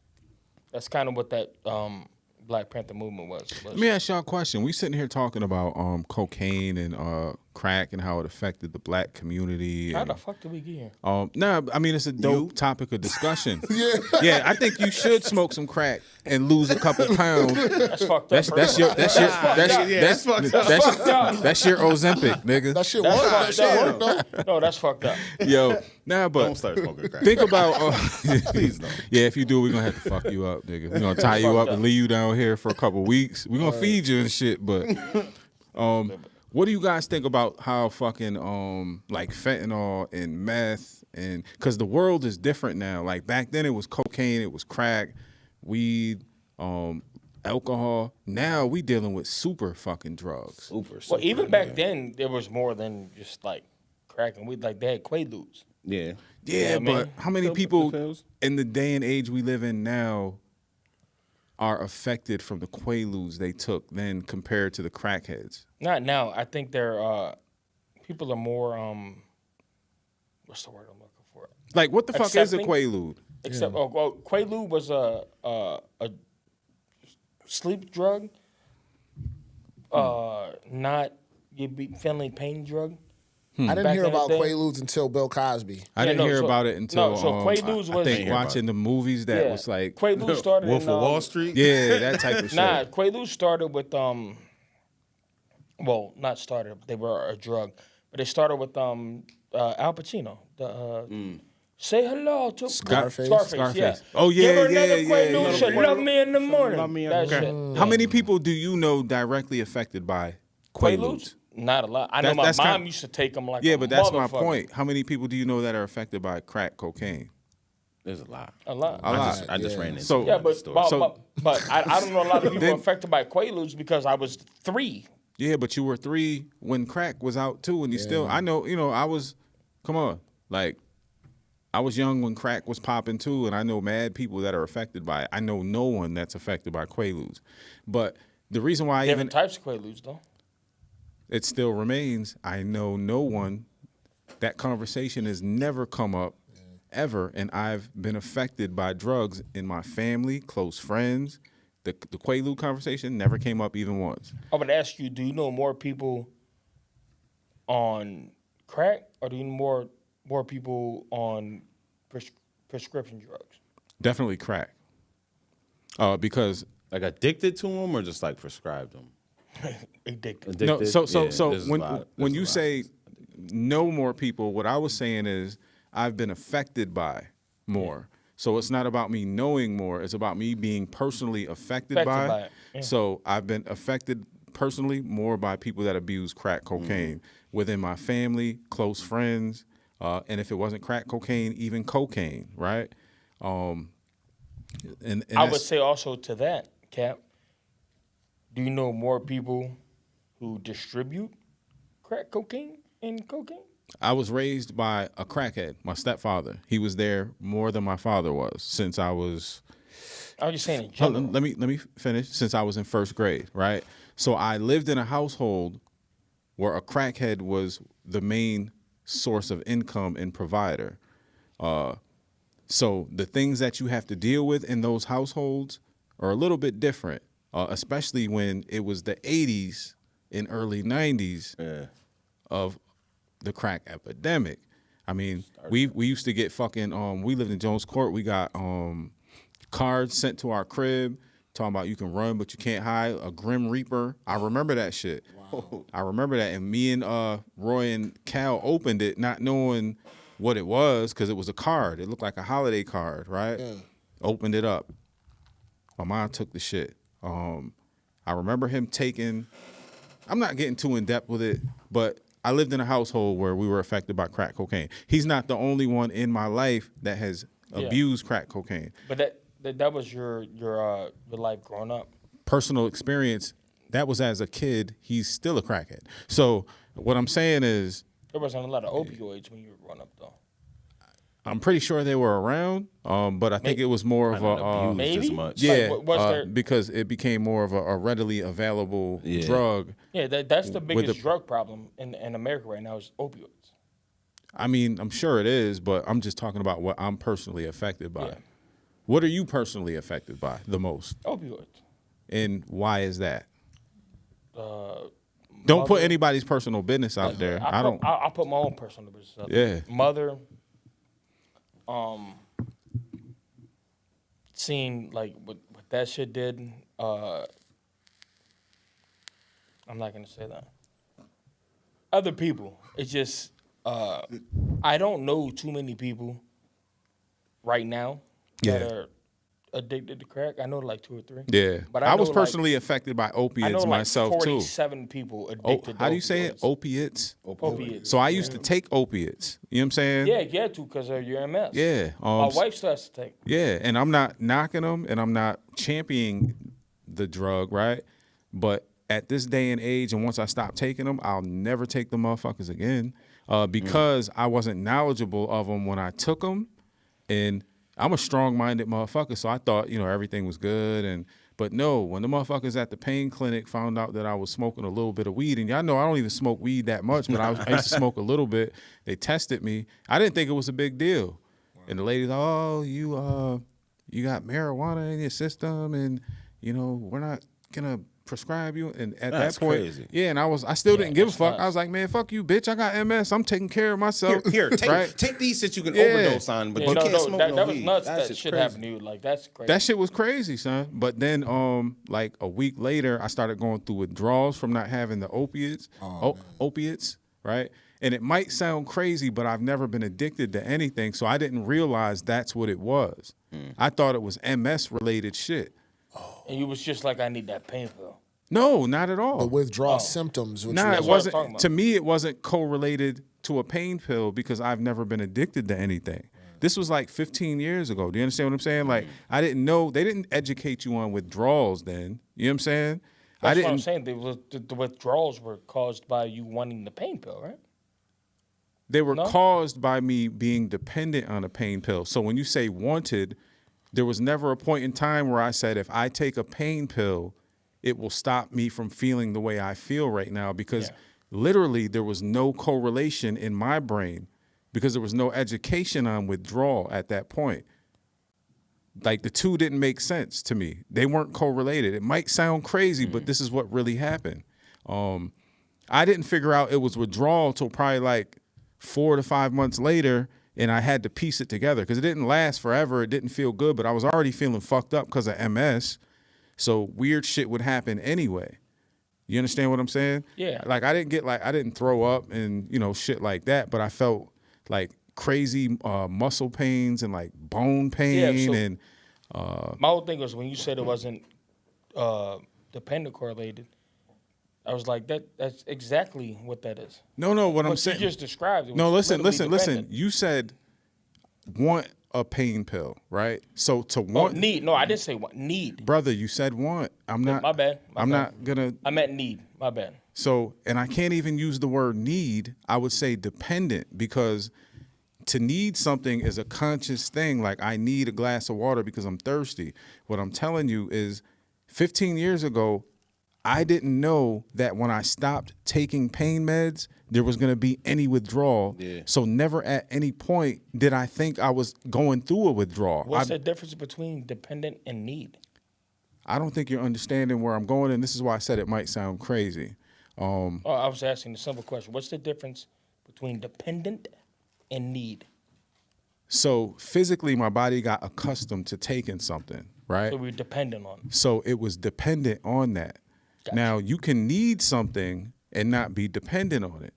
Speaker 1: That's kind of what that Black Panther movement was.
Speaker 2: Let me ask y'all a question. We sitting here talking about cocaine and crack and how it affected the black community.
Speaker 1: How
Speaker 2: And,
Speaker 1: the fuck did we get here?
Speaker 2: nah, I mean it's a dope topic of discussion. Yeah, I think you should smoke some crack and lose a couple pounds.
Speaker 1: That's fucked up.
Speaker 2: That's your
Speaker 1: fucked up.
Speaker 2: that's your Ozempic, nigga.
Speaker 3: That shit
Speaker 1: That's
Speaker 3: worked. That
Speaker 1: fucked
Speaker 3: shit
Speaker 1: up.
Speaker 3: worked though.
Speaker 1: No, that's fucked up.
Speaker 2: Yo, nah,
Speaker 4: Don't
Speaker 2: but
Speaker 4: start smoking crack.
Speaker 2: think about
Speaker 4: Please don't.
Speaker 2: yeah, if you do, we're gonna have to fuck you up, nigga. We're gonna tie you up and leave you down here for a couple weeks. We're gonna feed you and shit, but what do you guys think about how fucking like fentanyl and meth and because the world is different now. Like back then it was cocaine, it was crack, weed, alcohol. Now we dealing with super fucking drugs.
Speaker 4: Super.
Speaker 1: Well, even back then, there was more than just like crack and weed. Like they had Quaaludes.
Speaker 4: Yeah.
Speaker 2: Yeah,
Speaker 1: Yeah,
Speaker 2: but
Speaker 1: man.
Speaker 2: how many
Speaker 4: Pills,
Speaker 2: people
Speaker 4: pills.
Speaker 2: in the day and age we live in now are affected from the Quaaludes they took then compared to the crackheads?
Speaker 1: Not now. I think they're people are more what's the word I'm looking for?
Speaker 2: Like, what the fuck is a
Speaker 1: Accepting?
Speaker 2: Quaalude?
Speaker 1: Except Quaalude was a sleep drug. Not your family pain drug.
Speaker 3: I didn't
Speaker 1: Back
Speaker 3: hear
Speaker 1: in the
Speaker 3: about
Speaker 1: day.
Speaker 3: Quaaludes until Bill Cosby.
Speaker 2: I
Speaker 1: Yeah,
Speaker 2: didn't
Speaker 1: no,
Speaker 2: hear
Speaker 1: so-
Speaker 2: about it until
Speaker 1: no, so Quaaludes
Speaker 2: I
Speaker 1: was-
Speaker 2: think
Speaker 1: Hear
Speaker 4: about
Speaker 2: watching the movies that was like
Speaker 1: Quaalude started
Speaker 4: Wolf
Speaker 1: in,
Speaker 4: of Wall Street.
Speaker 2: yeah, that type of shit.
Speaker 1: Nah, Quaalude started with well, not started. They were a drug, but they started with Al Pacino. The say hello to
Speaker 3: Scarface?
Speaker 1: Scarface. Yeah.
Speaker 2: Oh, yeah,
Speaker 1: Give her
Speaker 2: yeah,
Speaker 1: another
Speaker 2: yeah,
Speaker 1: Quaalude.
Speaker 2: yeah.
Speaker 1: She'll love me in the morning.
Speaker 4: love me in
Speaker 1: That
Speaker 4: the
Speaker 1: shit.
Speaker 2: How many people do you know directly affected by Quaaludes?
Speaker 1: Quaaludes? Not a lot. I know
Speaker 2: That's-
Speaker 1: my
Speaker 2: that's
Speaker 1: mom
Speaker 2: kind-
Speaker 1: used to take them like
Speaker 2: Yeah,
Speaker 1: a
Speaker 2: but that's my
Speaker 1: motherfucker.
Speaker 2: point. How many people do you know that are affected by crack cocaine?
Speaker 4: There's a lot.
Speaker 1: A lot.
Speaker 2: A lot.
Speaker 4: I just
Speaker 3: Yeah.
Speaker 4: ran into
Speaker 2: So-
Speaker 4: one
Speaker 1: Yeah,
Speaker 4: of the
Speaker 1: but
Speaker 4: stores.
Speaker 1: but I don't know a lot of people
Speaker 2: Then-
Speaker 1: affected by Quaaludes because I was 3.
Speaker 2: Yeah, but you were 3 when crack was out too, and you still. I know, I was. Come on, like, I was young when crack was popping too, and I know mad people that are affected by it. I know no one that's affected by Quaaludes, but the reason why I even
Speaker 1: Different types of Quaaludes though.
Speaker 2: it still remains, I know no one. That conversation has never come up ever, and I've been affected by drugs in my family, close friends. The Quaalude conversation never came up even once.
Speaker 1: I would ask you, do you know more people on crack or do you know more people on prescription drugs?
Speaker 2: Definitely crack. Because
Speaker 4: like addicted to them or just like prescribed them?
Speaker 1: Addicted.
Speaker 2: no,
Speaker 4: Addicted?
Speaker 2: so
Speaker 4: Yeah, there's a
Speaker 2: when
Speaker 4: lot-
Speaker 2: when
Speaker 4: there's a
Speaker 2: you
Speaker 4: lot.
Speaker 2: say no more people, what I was saying is I've been affected by more. So it's not about me knowing more; it's about me being personally affected by.
Speaker 1: by it,
Speaker 2: So I've been affected personally more by people that abuse crack cocaine within my family, close friends, and if it wasn't crack cocaine, even cocaine, right? And
Speaker 1: I would
Speaker 2: that's-
Speaker 1: say also to that, Cap, do you know more people who distribute crack cocaine and cocaine?
Speaker 2: I was raised by a crackhead, my stepfather. He was there more than my father was since I was.
Speaker 1: I'm just saying in
Speaker 2: Hold
Speaker 1: general.
Speaker 2: on, let me finish. Since I was in first grade, right? So I lived in a household where a crackhead was the main source of income and provider. So the things that you have to deal with in those households are a little bit different, especially when it was the 80s and early 90s of the crack epidemic. I mean, we used to get fucking we lived in Jones Court. We got cards sent to our crib talking about you can run but you can't hide. A Grim Reaper. I remember that shit. Wow. I remember that. And me and Roy and Cal opened it not knowing what it was because it was a card. It looked like a holiday card, right? Yeah. Opened it up. My mom took the shit. I remember him taking, I'm not getting too in depth with it, but I lived in a household where we were affected by crack cocaine. He's not the only one in my life that has abused crack cocaine.
Speaker 1: But that was your life growing up.
Speaker 2: Personal experience. That was as a kid. He's still a crackhead. So what I'm saying is,
Speaker 1: there wasn't a lot of opioids when you were growing up, though.
Speaker 2: I'm pretty sure they were around, but I think it was more of a
Speaker 1: maybe
Speaker 4: as much.
Speaker 2: Yeah,
Speaker 1: like,
Speaker 2: because it became more of a readily available drug.
Speaker 1: Yeah, that's the biggest drug problem in America right now is opioids.
Speaker 2: I mean, I'm sure it is, but I'm just talking about what I'm personally affected by. Yeah. What are you personally affected by the most?
Speaker 1: Opioids.
Speaker 2: And why is that? Don't put anybody's personal business out there.
Speaker 1: I'll put my own personal business out there.
Speaker 2: Yeah.
Speaker 1: Mother. Seeing like what that shit did. I'm not gonna say that. Other people. It's just I don't know too many people right now that are addicted to crack. I know like 2 or 3.
Speaker 2: Yeah,
Speaker 1: but
Speaker 2: I was personally affected by opiates myself too.
Speaker 1: 47 people addicted.
Speaker 2: How do you say it? Opiates.
Speaker 1: Opiates.
Speaker 2: So I used to take opiates. You know what I'm saying?
Speaker 1: Yeah, you had to because of your MS.
Speaker 2: Yeah.
Speaker 1: My wife still has to take.
Speaker 2: Yeah, and I'm not knocking them, and I'm not championing the drug, right? But at this day and age, and once I stop taking them, I'll never take the motherfuckers again because I wasn't knowledgeable of them when I took them, and I'm a strong-minded motherfucker, so I thought, everything was good. But no, when the motherfuckers at the pain clinic found out that I was smoking a little bit of weed, and y'all know I don't even smoke weed that much, but I used to smoke a little bit. They tested me. I didn't think it was a big deal. Wow. And the lady, oh, you got marijuana in your system, and, we're not going to prescribe you. And at that point,
Speaker 4: crazy.
Speaker 2: Yeah, and I still didn't give a fuck. Nuts. I was like, man, fuck you, bitch. I got MS. I'm taking care of myself.
Speaker 4: Here, take these that you can overdose on, but you can't smoke
Speaker 1: that
Speaker 4: weed.
Speaker 1: Was nuts. That shit happened to you. Like, that's crazy.
Speaker 2: That shit was crazy, son. But then, like a week later, I started going through withdrawals from not having the opiates, right? And it might sound crazy, but I've never been addicted to anything, so I didn't realize that's what it was. I thought it was MS-related shit.
Speaker 1: And you was just like, I need that pain pill.
Speaker 2: No, not at all.
Speaker 3: The withdrawal symptoms.
Speaker 2: Nah, it wasn't. To me, it wasn't correlated to a pain pill because I've never been addicted to anything. This was like 15 years ago. Do you understand what I'm saying? Like, I didn't know. They didn't educate you on withdrawals then. You know what I'm saying?
Speaker 1: That's what I'm saying. The withdrawals were caused by you wanting the pain pill, right?
Speaker 2: They were caused by me being dependent on a pain pill. So when you say wanted, there was never a point in time where I said, if I take a pain pill, it will stop me from feeling the way I feel right now because literally there was no correlation in my brain because there was no education on withdrawal at that point. Like the two didn't make sense to me. They weren't correlated. It might sound crazy, but this is what really happened. I didn't figure out it was withdrawal till probably like 4 to 5 months later, and I had to piece it together because it didn't last forever. It didn't feel good, but I was already feeling fucked up because of MS. So weird shit would happen anyway. You understand what I'm saying?
Speaker 1: Yeah.
Speaker 2: Like I didn't throw up and, shit like that, but I felt like crazy muscle pains and like bone pain and
Speaker 1: my whole thing was when you said it wasn't dependent correlated, I was like, that's exactly what that is.
Speaker 2: No, what I'm saying.
Speaker 1: You just described it.
Speaker 2: No, listen. You said want a pain pill, right? So to want
Speaker 1: need. No, I didn't say want. Need.
Speaker 2: Brother, you said want. I'm not.
Speaker 1: My bad.
Speaker 2: I'm not gonna.
Speaker 1: I meant need. My bad.
Speaker 2: So, and I can't even use the word need. I would say dependent because to need something is a conscious thing. Like I need a glass of water because I'm thirsty. What I'm telling you is 15 years ago, I didn't know that when I stopped taking pain meds, there was going to be any withdrawal. Yeah. So never at any point did I think I was going through a withdrawal.
Speaker 1: What's the difference between dependent and need?
Speaker 2: I don't think you're understanding where I'm going, and this is why I said it might sound crazy.
Speaker 1: I was asking a simple question. What's the difference between dependent and need?
Speaker 2: So physically, my body got accustomed to taking something, right?
Speaker 1: So we're dependent on it.
Speaker 2: So it was dependent on that.
Speaker 1: Gotcha.
Speaker 2: Now, you can need something and not be dependent on it.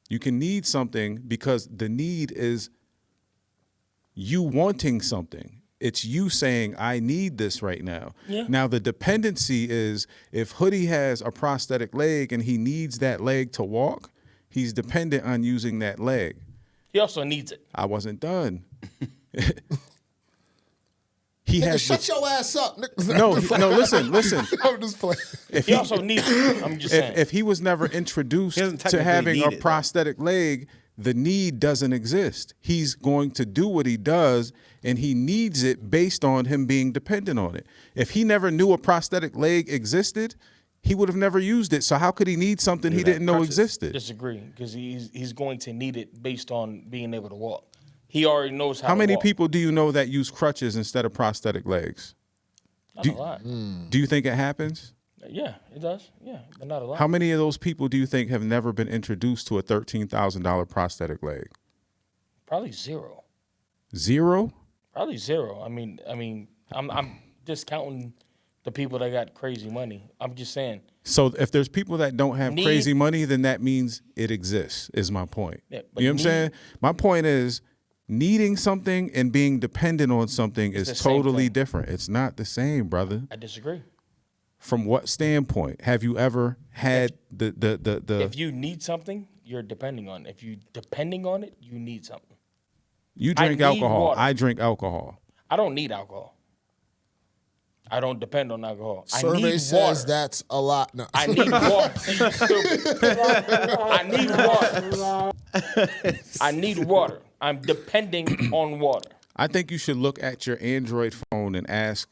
Speaker 2: You can need something because the need is you wanting something. It's you saying, I need this right now.
Speaker 1: Yeah.
Speaker 2: Now, the dependency is if Hoodie has a prosthetic leg and he needs that leg to walk, he's dependent on using that leg.
Speaker 1: He also needs it.
Speaker 2: I wasn't done. He has
Speaker 3: Shut your ass up.
Speaker 2: no, listen.
Speaker 3: I'm just playing.
Speaker 1: He also needs it. I'm just saying.
Speaker 2: If he was never introduced
Speaker 4: He doesn't
Speaker 2: to
Speaker 4: technically
Speaker 2: having
Speaker 4: need
Speaker 2: a
Speaker 4: it, though.
Speaker 2: prosthetic leg, the need doesn't exist. He's going to do what he does, and he needs it based on him being dependent on it. If he never knew a prosthetic leg existed, he would have never used it. So how could he need something he didn't know
Speaker 4: crutches.
Speaker 2: existed?
Speaker 1: Disagree, because he's going to need it based on being able to walk. He already knows how
Speaker 2: How
Speaker 1: to
Speaker 2: many
Speaker 1: walk.
Speaker 2: people do you know that use crutches instead of prosthetic legs?
Speaker 1: Not a lot.
Speaker 2: Do you think it happens?
Speaker 1: Yeah, it does. Yeah, but not a lot.
Speaker 2: How many of those people do you think have never been introduced to a $13,000 prosthetic leg?
Speaker 1: Probably zero.
Speaker 2: Zero?
Speaker 1: Probably zero. I mean, I'm discounting the people that got crazy money. I'm just saying.
Speaker 2: So if there's people that don't have
Speaker 1: Need-
Speaker 2: crazy money, then that means it exists, is my point.
Speaker 1: Yeah, but
Speaker 2: you know what I'm
Speaker 1: need-
Speaker 2: saying? My point is needing something and being dependent on something
Speaker 1: the
Speaker 2: is
Speaker 1: same
Speaker 2: totally
Speaker 1: thing.
Speaker 2: different. It's not the same, brother.
Speaker 1: I disagree.
Speaker 2: From what standpoint? Have you ever had the
Speaker 1: If you need something, you're depending on it. If you depending on it, you need something.
Speaker 2: you
Speaker 1: I
Speaker 2: drink
Speaker 1: need
Speaker 2: alcohol.
Speaker 1: water.
Speaker 2: I drink alcohol.
Speaker 1: I don't need alcohol. I don't depend on alcohol. I
Speaker 3: Survey
Speaker 1: need
Speaker 3: says
Speaker 1: water.
Speaker 3: that's a lot. No.
Speaker 1: I need water. You stupid. I need water. I need water. I'm depending on water.
Speaker 2: I think you should look at your Android phone and ask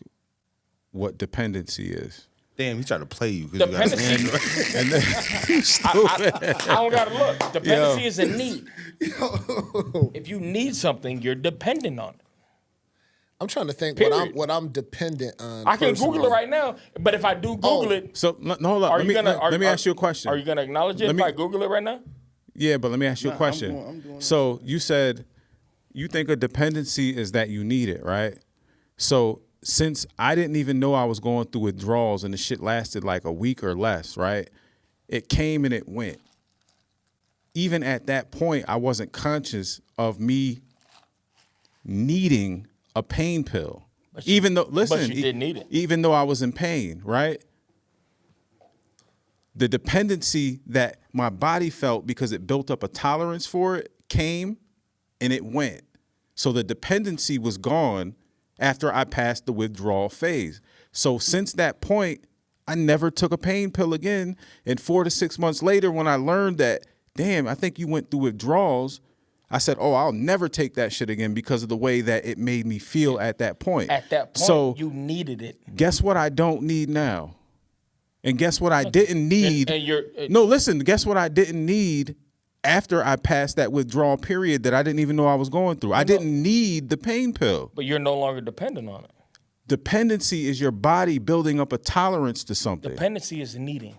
Speaker 2: what dependency is.
Speaker 4: Damn, he tried to play you because you got an
Speaker 1: Dependency.
Speaker 4: Android.
Speaker 2: And then,
Speaker 1: I don't gotta look. Dependency is a need. If you need something, you're dependent on it.
Speaker 3: I'm trying to think
Speaker 1: Period.
Speaker 3: what I'm dependent on.
Speaker 1: I can
Speaker 3: personally.
Speaker 1: Google it right now, but if I do Google it,
Speaker 2: so no, hold up.
Speaker 1: are
Speaker 2: Let
Speaker 1: you
Speaker 2: me,
Speaker 1: gonna?
Speaker 2: let me ask you a question.
Speaker 1: Are you gonna acknowledge it
Speaker 2: Let
Speaker 1: if
Speaker 2: me-
Speaker 1: I Google it right now?
Speaker 2: Yeah, but let me ask you a question.
Speaker 4: I'm doing
Speaker 2: So you said you think a dependency is that you need it, right? So since I didn't even know I was going through withdrawals and the shit lasted like a week or less, right? It came and it went. Even at that point, I wasn't conscious of me needing a pain pill. Even though, listen,
Speaker 1: you didn't need it.
Speaker 2: even though I was in pain, right? The dependency that my body felt because it built up a tolerance for it came and it went. So the dependency was gone after I passed the withdrawal phase. So since that point, I never took a pain pill again. And 4 to 6 months later, when I learned that, damn, I think you went through withdrawals, I said, oh, I'll never take that shit again because of the way that it made me feel at that point.
Speaker 1: At that point,
Speaker 2: so
Speaker 1: you needed it.
Speaker 2: guess what I don't need now? And guess what I didn't need?
Speaker 1: And you're
Speaker 2: No, listen, guess what I didn't need after I passed that withdrawal period that I didn't even know I was going through? I didn't need the pain pill.
Speaker 1: but you're no longer dependent on it.
Speaker 2: Dependency is your body building up a tolerance to something.
Speaker 1: Dependency is needing.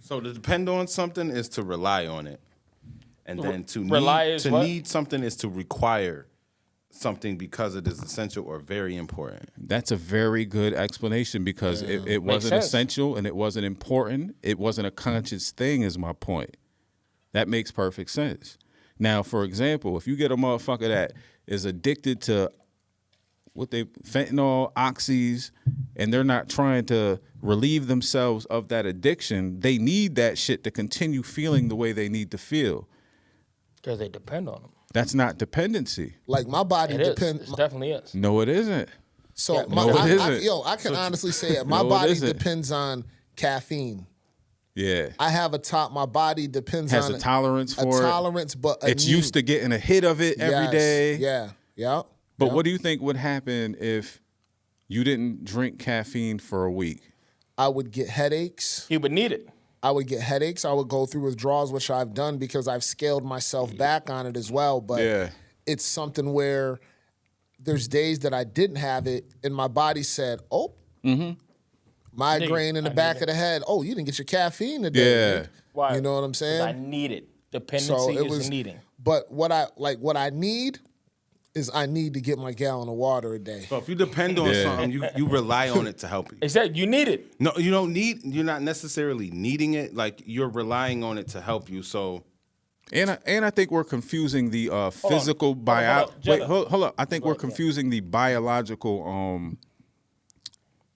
Speaker 4: So to depend on something is to rely on it. And then to
Speaker 1: Rely
Speaker 4: need,
Speaker 1: is
Speaker 4: to
Speaker 1: what?
Speaker 4: need something is to require something because it is essential or very important.
Speaker 2: That's a very good explanation because it wasn't
Speaker 1: sense.
Speaker 2: essential and it wasn't important. It wasn't a conscious thing is my point. That makes perfect sense. Now, for example, if you get a motherfucker that is addicted to fentanyl, oxys, and they're not trying to relieve themselves of that addiction, they need that shit to continue feeling the way they need to feel.
Speaker 1: Because they depend on them.
Speaker 2: That's not dependency.
Speaker 3: Like my body
Speaker 1: It is.
Speaker 3: depends.
Speaker 1: It definitely is.
Speaker 2: No, it isn't.
Speaker 3: So
Speaker 1: Yeah,
Speaker 3: my,
Speaker 2: no, it
Speaker 3: I,
Speaker 2: isn't.
Speaker 3: I can honestly say it. My
Speaker 2: No, it
Speaker 3: body
Speaker 2: isn't.
Speaker 3: depends on caffeine.
Speaker 2: Yeah.
Speaker 3: I have a top. My body depends
Speaker 2: Has
Speaker 3: on
Speaker 2: a tolerance for it.
Speaker 3: tolerance, but a
Speaker 2: It's
Speaker 3: need.
Speaker 2: used to getting a hit of it every
Speaker 3: Yes.
Speaker 2: day.
Speaker 3: Yeah, yeah.
Speaker 2: But
Speaker 3: yeah.
Speaker 2: what do you think would happen if you didn't drink caffeine for a week?
Speaker 3: I would get headaches.
Speaker 1: He would need it.
Speaker 3: I would get headaches. I would go through withdrawals, which I've done because I've scaled myself back on it as well. But
Speaker 2: Yeah.
Speaker 3: it's something where there's days that I didn't have it, and my body said, "Oh, migraine in the
Speaker 1: I
Speaker 3: back
Speaker 1: need
Speaker 3: of the head. Oh, you didn't get your caffeine today.
Speaker 2: Yeah.
Speaker 3: Nick."
Speaker 1: Why?
Speaker 3: You know what I'm
Speaker 1: 'Cause I
Speaker 3: saying?
Speaker 1: need it. Dependency
Speaker 3: it
Speaker 1: is
Speaker 3: was
Speaker 1: needing.
Speaker 3: But what I need is I need to get my gallon of water a day.
Speaker 4: So if you depend on something, you rely on it to help you.
Speaker 1: Exactly. You need it.
Speaker 4: No, you don't need. You're not necessarily needing it. Like you're relying on it to help you. So
Speaker 2: And I think we're confusing the physical hold up. I think we're confusing the biological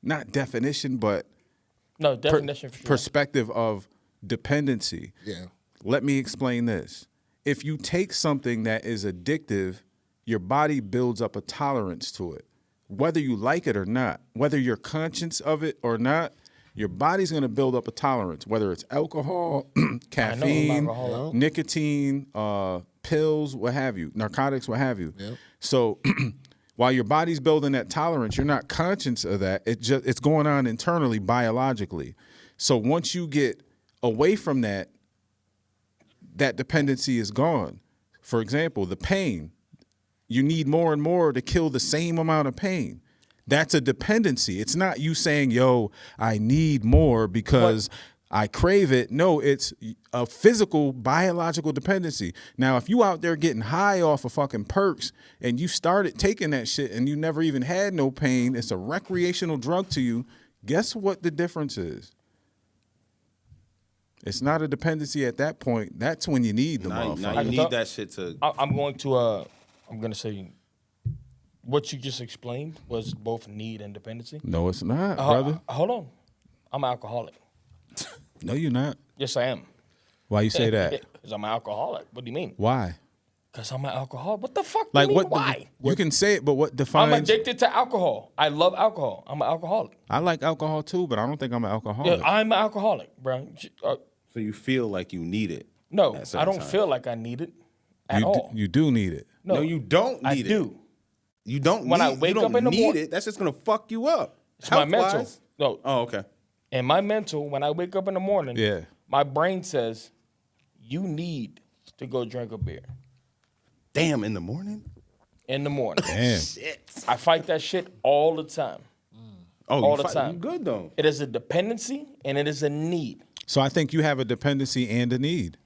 Speaker 2: not definition, but
Speaker 1: No, definition for sure.
Speaker 2: perspective of dependency.
Speaker 3: Yeah.
Speaker 2: Let me explain this. If you take something that is addictive, your body builds up a tolerance to it. Whether you like it or not, whether you're conscious of it or not, your body's going to build up a tolerance, whether it's alcohol, caffeine, nicotine, pills, what have you, narcotics, what have you.
Speaker 3: Yep.
Speaker 2: So while your body's building that tolerance, you're not conscious of that. It's going on internally, biologically. So once you get away from that dependency is gone. For example, the pain. You need more and more to kill the same amount of pain. That's a dependency. It's not you saying, yo, I need more because I crave it. No, it's a physical, biological dependency. Now, if you out there getting high off of fucking perks and you started taking that shit and you never even had no pain, it's a recreational drug to you, guess what the difference is? It's not a dependency at that point. That's when you need the motherfucker.
Speaker 4: now you need that shit to.
Speaker 1: I'm going to say what you just explained was both need and dependency.
Speaker 2: No, it's not, brother.
Speaker 1: Hold on. I'm an alcoholic.
Speaker 2: No, you're not.
Speaker 1: Yes, I am.
Speaker 2: Why you say that?
Speaker 1: Because I'm an alcoholic. What do you mean?
Speaker 2: Why?
Speaker 1: Because I'm an alcoholic. What the fuck
Speaker 2: Like
Speaker 1: do you mean,
Speaker 2: what?
Speaker 1: why?
Speaker 2: You can say it, but what defines?
Speaker 1: I'm addicted to alcohol. I love alcohol. I'm an alcoholic.
Speaker 2: I like alcohol too, but I don't think I'm an alcoholic.
Speaker 1: Yeah, I'm an alcoholic, bro.
Speaker 4: So you feel like you need it.
Speaker 1: No,
Speaker 4: at
Speaker 1: I
Speaker 4: certain
Speaker 1: don't
Speaker 4: times.
Speaker 1: feel like I need it at
Speaker 2: you
Speaker 1: all.
Speaker 2: you do need it.
Speaker 4: No, you don't
Speaker 1: I
Speaker 4: need it.
Speaker 1: do.
Speaker 4: You don't.
Speaker 1: When
Speaker 4: need,
Speaker 1: I wake
Speaker 4: you don't
Speaker 1: up in the
Speaker 4: need
Speaker 1: morning-
Speaker 4: it. That's just gonna fuck you up.
Speaker 1: It's my mental.
Speaker 4: Health-wise.
Speaker 1: No,
Speaker 4: Oh, okay.
Speaker 1: in my mental, when I wake up in the morning,
Speaker 2: Yeah.
Speaker 1: my brain says, you need to go drink a beer
Speaker 4: Damn, in the morning.
Speaker 1: in the morning.
Speaker 2: Damn.
Speaker 1: I fight that shit all the time.
Speaker 4: Oh,
Speaker 1: All
Speaker 4: you
Speaker 1: the
Speaker 4: fight-
Speaker 1: time.
Speaker 4: You good though.
Speaker 1: It is a dependency and it is a need.
Speaker 2: So I think you have a dependency and a need.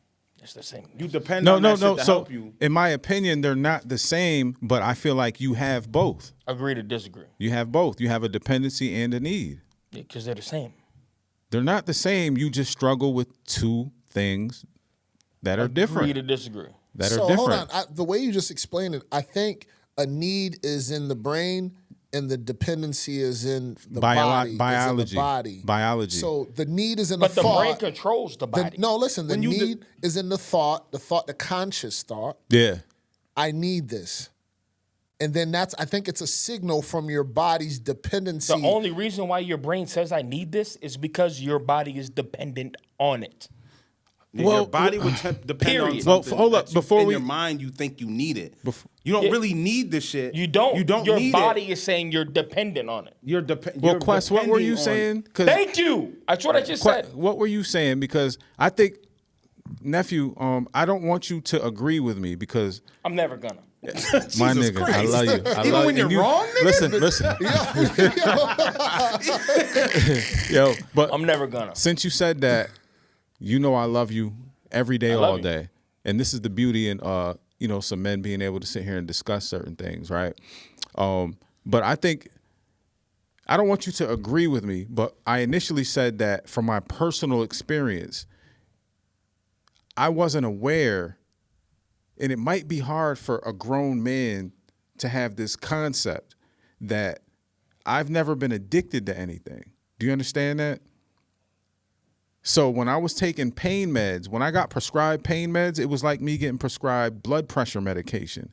Speaker 1: It's the same.
Speaker 4: You depend
Speaker 2: No,
Speaker 4: on
Speaker 2: no,
Speaker 4: that
Speaker 2: no.
Speaker 4: shit to
Speaker 2: So
Speaker 4: help you.
Speaker 2: in my opinion, they're not the same, but I feel like you have both.
Speaker 1: Agree to disagree.
Speaker 2: You have both. You have a dependency and a need.
Speaker 1: Because they're the same.
Speaker 2: They're not the same. You just struggle with two things that are different.
Speaker 1: Agree to disagree.
Speaker 2: That
Speaker 3: So
Speaker 2: are different.
Speaker 3: hold on. The way you just explained it, I think a need is in the brain and the dependency is in the body. is
Speaker 2: biology.
Speaker 3: in the body.
Speaker 2: Biology.
Speaker 3: So the need is in
Speaker 1: But
Speaker 3: the
Speaker 1: the
Speaker 3: thought.
Speaker 1: brain controls the body.
Speaker 3: No, listen. The
Speaker 4: When you
Speaker 3: need is in the thought, the conscious thought.
Speaker 2: Yeah.
Speaker 3: I need this. And then I think it's a signal from your body's dependency.
Speaker 1: The only reason why your brain says I need this is because your body is dependent on it.
Speaker 4: Your body would depend on
Speaker 1: Period.
Speaker 4: something.
Speaker 2: Well, hold up,
Speaker 4: that you-
Speaker 2: before
Speaker 4: in
Speaker 2: we-
Speaker 4: your mind, you think you need it. You don't really need the shit.
Speaker 1: You don't.
Speaker 4: You don't
Speaker 1: Your
Speaker 4: need
Speaker 1: body
Speaker 4: it.
Speaker 1: is saying you're dependent on it.
Speaker 4: You're
Speaker 2: Well, Quest, what were you saying? 'Cause
Speaker 1: Thank you. That's what I just said.
Speaker 2: What were you saying? Because I think, nephew, I don't want you to agree with me because
Speaker 1: I'm never gonna.
Speaker 2: my
Speaker 4: Jesus
Speaker 2: nigga, I
Speaker 4: Christ.
Speaker 2: love you. I
Speaker 4: Even
Speaker 2: love
Speaker 4: when
Speaker 2: you.
Speaker 4: you're wrong, nigga?
Speaker 2: Listen. Yo, but
Speaker 1: I'm never gonna.
Speaker 2: since you said that, you know I love you every day,
Speaker 1: love
Speaker 2: all
Speaker 1: you.
Speaker 2: day. And this is the beauty in some men being able to sit here and discuss certain things, right? But I think I don't want you to agree with me, but I initially said that from my personal experience, I wasn't aware, and it might be hard for a grown man to have this concept that I've never been addicted to anything. Do you understand that? So when I was taking pain meds, when I got prescribed pain meds, it was like me getting prescribed blood pressure medication.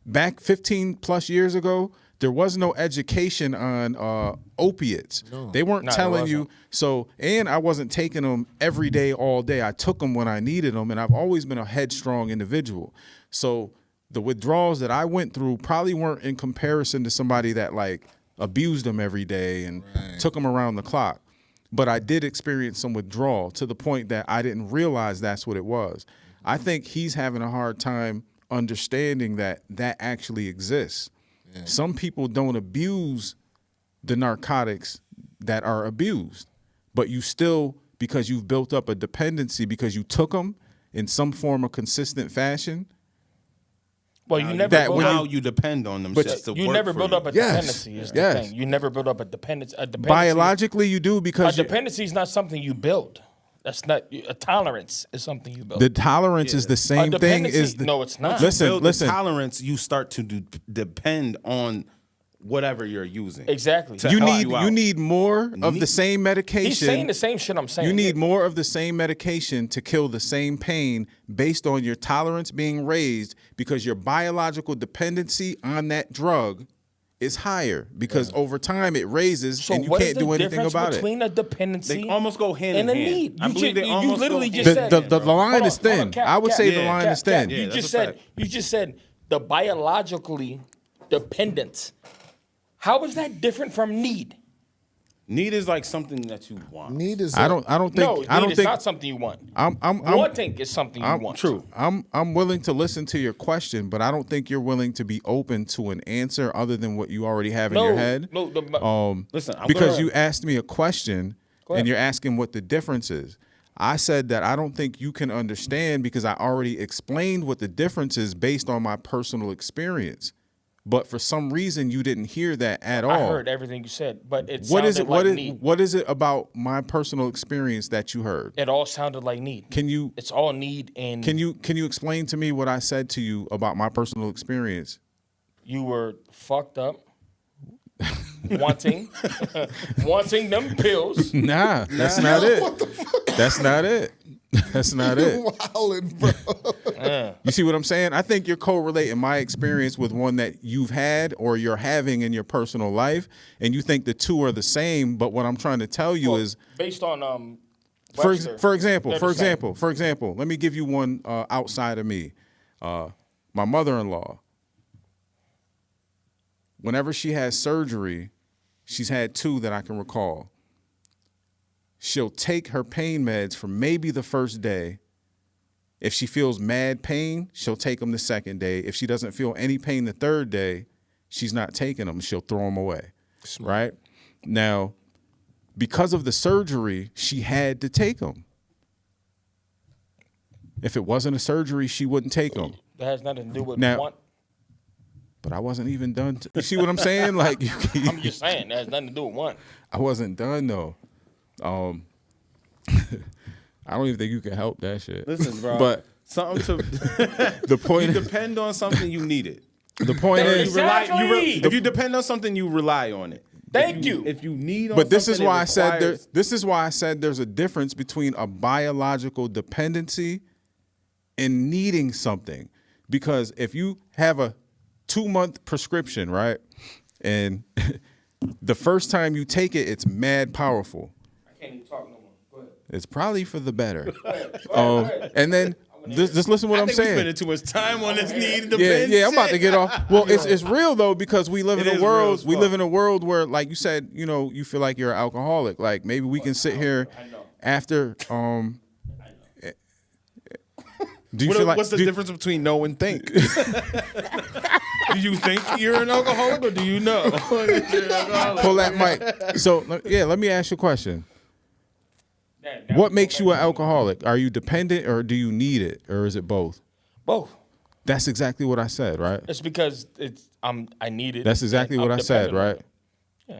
Speaker 2: Back 15 plus years ago, there was no education on opiates. They weren't telling you. So, and I wasn't taking them every day, all day. I took them when I needed them, and I've always been a headstrong individual. So the withdrawals that I went through probably weren't in comparison to somebody that like abused them every day and took them around the clock. But I did experience some withdrawal to the point that I didn't realize that's what it was. I think he's having a hard time understanding that that actually exists. Yeah. Some people don't abuse the narcotics that are abused, but you still, because you've built up a dependency because you took them in some form of consistent fashion.
Speaker 1: Well, you never
Speaker 2: that
Speaker 1: build
Speaker 2: when
Speaker 1: up,
Speaker 4: Now you depend on them
Speaker 2: But
Speaker 4: shits to
Speaker 1: you
Speaker 4: work
Speaker 1: never
Speaker 4: for
Speaker 1: build
Speaker 4: you.
Speaker 1: up a
Speaker 2: Yes.
Speaker 1: dependency. Is the
Speaker 2: Yes.
Speaker 1: thing. You never build up a dependency.
Speaker 2: Biologically, you do
Speaker 1: a
Speaker 2: because
Speaker 1: dependency is not something you build. That's not a tolerance. Is something you build.
Speaker 2: the tolerance is the same thing.
Speaker 1: dependency-
Speaker 2: Is the,
Speaker 1: no, it's not.
Speaker 2: Listen,
Speaker 4: Build
Speaker 2: listen.
Speaker 4: the tolerance, you start to depend on whatever you're using.
Speaker 1: Exactly.
Speaker 4: to
Speaker 2: You
Speaker 4: help
Speaker 2: need
Speaker 4: out.
Speaker 2: you need more of the same medication.
Speaker 1: He's saying the same shit I'm saying.
Speaker 2: You need more of the same medication to kill the same pain based on your tolerance being raised because your biological dependency on that drug is higher because over time it raises
Speaker 1: So
Speaker 2: and you
Speaker 1: what is
Speaker 2: can't
Speaker 1: the
Speaker 2: do anything
Speaker 1: difference
Speaker 2: about it.
Speaker 1: between a dependency
Speaker 4: They almost go hand
Speaker 1: and
Speaker 4: in
Speaker 1: a
Speaker 4: hand.
Speaker 1: need?
Speaker 4: I believe they
Speaker 1: you
Speaker 4: almost
Speaker 1: literally
Speaker 4: go
Speaker 1: just
Speaker 4: hand
Speaker 1: said
Speaker 4: in
Speaker 2: The
Speaker 4: hand, bro.
Speaker 2: line
Speaker 1: Hold
Speaker 2: is
Speaker 1: on, hold
Speaker 2: thin.
Speaker 1: on, Cap,
Speaker 2: I would
Speaker 1: Cap,
Speaker 2: say
Speaker 4: yeah,
Speaker 2: the line
Speaker 1: Cap,
Speaker 2: is thin.
Speaker 1: Cap,
Speaker 4: Yeah,
Speaker 1: you
Speaker 4: that's
Speaker 1: just
Speaker 4: a
Speaker 1: said
Speaker 4: fact.
Speaker 1: the biologically dependent. How is that different from need?
Speaker 4: Need is like something that you want.
Speaker 3: Need is
Speaker 2: I don't think
Speaker 1: No,
Speaker 2: I don't
Speaker 1: need is
Speaker 2: think
Speaker 1: not something you want.
Speaker 2: I'm
Speaker 1: Wanting is something you want.
Speaker 4: True.
Speaker 2: I'm willing to listen to your question, but I don't think you're willing to be open to an answer other than what you already have in your head.
Speaker 1: No,
Speaker 4: Listen, I'm
Speaker 2: Because
Speaker 4: gonna-
Speaker 2: you asked me a question
Speaker 1: ahead.
Speaker 2: and you're asking what the difference is. I said that I don't think you can understand because I already explained what the difference is based on my personal experience. But for some reason you didn't hear that at all.
Speaker 1: I heard everything you said, but it
Speaker 2: What
Speaker 1: sounded
Speaker 2: is it?
Speaker 1: like need.
Speaker 2: What is it about my personal experience that you heard?
Speaker 1: It all sounded like need.
Speaker 2: Can you
Speaker 1: It's all need, and
Speaker 2: can you explain to me what I said to you about my personal experience?
Speaker 1: you were fucked up, wanting, wanting them pills.
Speaker 2: Nah, that's not it. That's not it. That's not it.
Speaker 3: wildin', bro.
Speaker 2: You see what I'm saying? I think you're correlating my experience with one that you've had or you're having in your personal life, and you think the two are the same. But what I'm trying to tell you is,
Speaker 1: Based on
Speaker 2: for
Speaker 1: Webster,
Speaker 2: example,
Speaker 1: they're the same.
Speaker 2: let me give you one outside of me. My mother-in-law, whenever she has surgery, she's had two that I can recall. She'll take her pain meds for maybe the first day. If she feels mad pain, she'll take them the second day. If she doesn't feel any pain the third day, she's not taking them. She'll throw them away, right? Now, because of the surgery, she had to take them. If it wasn't a surgery, she wouldn't take them.
Speaker 1: That has nothing to do with
Speaker 2: Now-
Speaker 1: want.
Speaker 2: But I wasn't even done. You see what I'm saying? Like,
Speaker 1: I'm just saying that has nothing to do with want.
Speaker 2: I wasn't done though. I don't even think you can help that shit.
Speaker 4: Listen, bro.
Speaker 2: But
Speaker 4: something to
Speaker 2: the point
Speaker 4: you depend on something, you need it.
Speaker 2: the point is,
Speaker 1: Exactly.
Speaker 4: If you depend on something, you rely on it.
Speaker 1: Thank you.
Speaker 4: If you need on
Speaker 2: but this is
Speaker 4: something,
Speaker 2: why
Speaker 4: it
Speaker 2: I said
Speaker 4: requires-
Speaker 2: this is why I said there's a difference between a biological dependency and needing something. Because if you have a 2-month prescription, right, and the first time you take it, it's mad powerful.
Speaker 1: I can't even talk no more. Go ahead.
Speaker 2: It's probably for the better. And then just listen to what I'm
Speaker 4: I think we
Speaker 2: saying.
Speaker 4: spending too much time on this need.
Speaker 2: Yeah, I'm about to get off. Well, it's real though because we live in
Speaker 4: It
Speaker 2: a
Speaker 4: is real
Speaker 2: world.
Speaker 4: as
Speaker 2: We
Speaker 4: fuck.
Speaker 2: live in a world where, like you said, you know, you feel like you're an alcoholic. Like maybe we can sit here after. Do you feel like
Speaker 4: What's the difference between know and think? Do you think you're an alcoholic or do you know? You're an alcoholic?
Speaker 2: pull that mic? So let me ask you a question. What makes you an alcoholic? Are you dependent or do you need it or is it both?
Speaker 1: Both.
Speaker 2: That's exactly what I said, right?
Speaker 1: It's because I need it.
Speaker 2: That's exactly
Speaker 1: and
Speaker 2: what
Speaker 1: I'm
Speaker 2: I said,
Speaker 1: dependent on
Speaker 2: right?
Speaker 1: it. Yeah,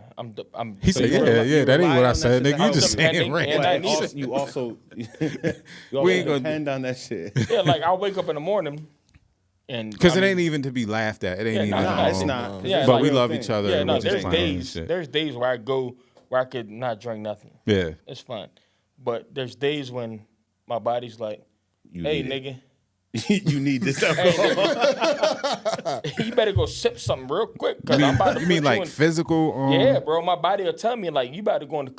Speaker 1: I'm.
Speaker 2: He said,
Speaker 4: you rely-
Speaker 2: yeah,
Speaker 4: you
Speaker 2: that ain't
Speaker 4: rely
Speaker 2: what I
Speaker 4: on
Speaker 2: said,
Speaker 4: that
Speaker 2: nigga.
Speaker 4: shit
Speaker 2: You
Speaker 4: to
Speaker 2: just
Speaker 1: help
Speaker 2: saying
Speaker 1: depending
Speaker 2: right.
Speaker 1: and I
Speaker 4: But
Speaker 1: need it.
Speaker 4: you also
Speaker 2: We ain't gonna
Speaker 4: depend on that shit.
Speaker 1: Yeah, like I'll wake up in the morning, and
Speaker 2: Because
Speaker 1: I
Speaker 2: it
Speaker 1: mean,
Speaker 2: ain't even to be laughed at. It ain't
Speaker 1: Yeah,
Speaker 2: even.
Speaker 1: no,
Speaker 4: it's not.
Speaker 1: Yeah,
Speaker 2: but
Speaker 1: like-
Speaker 2: we love
Speaker 4: thing.
Speaker 2: each other.
Speaker 1: Yeah,
Speaker 2: and
Speaker 1: no.
Speaker 2: we're just
Speaker 1: There's
Speaker 2: playing and
Speaker 1: days.
Speaker 2: shit.
Speaker 1: There's days where I go where I could not drink nothing.
Speaker 2: Yeah.
Speaker 1: It's fine, but there's days when my body's like, "Hey,
Speaker 4: need
Speaker 1: nigga,
Speaker 4: You need this alcohol.
Speaker 1: you better go sip something real quick." Cause I'm about to
Speaker 2: You mean
Speaker 1: put
Speaker 2: like
Speaker 1: in,
Speaker 2: physical?
Speaker 1: Yeah, bro. My body will tell me like, you better go into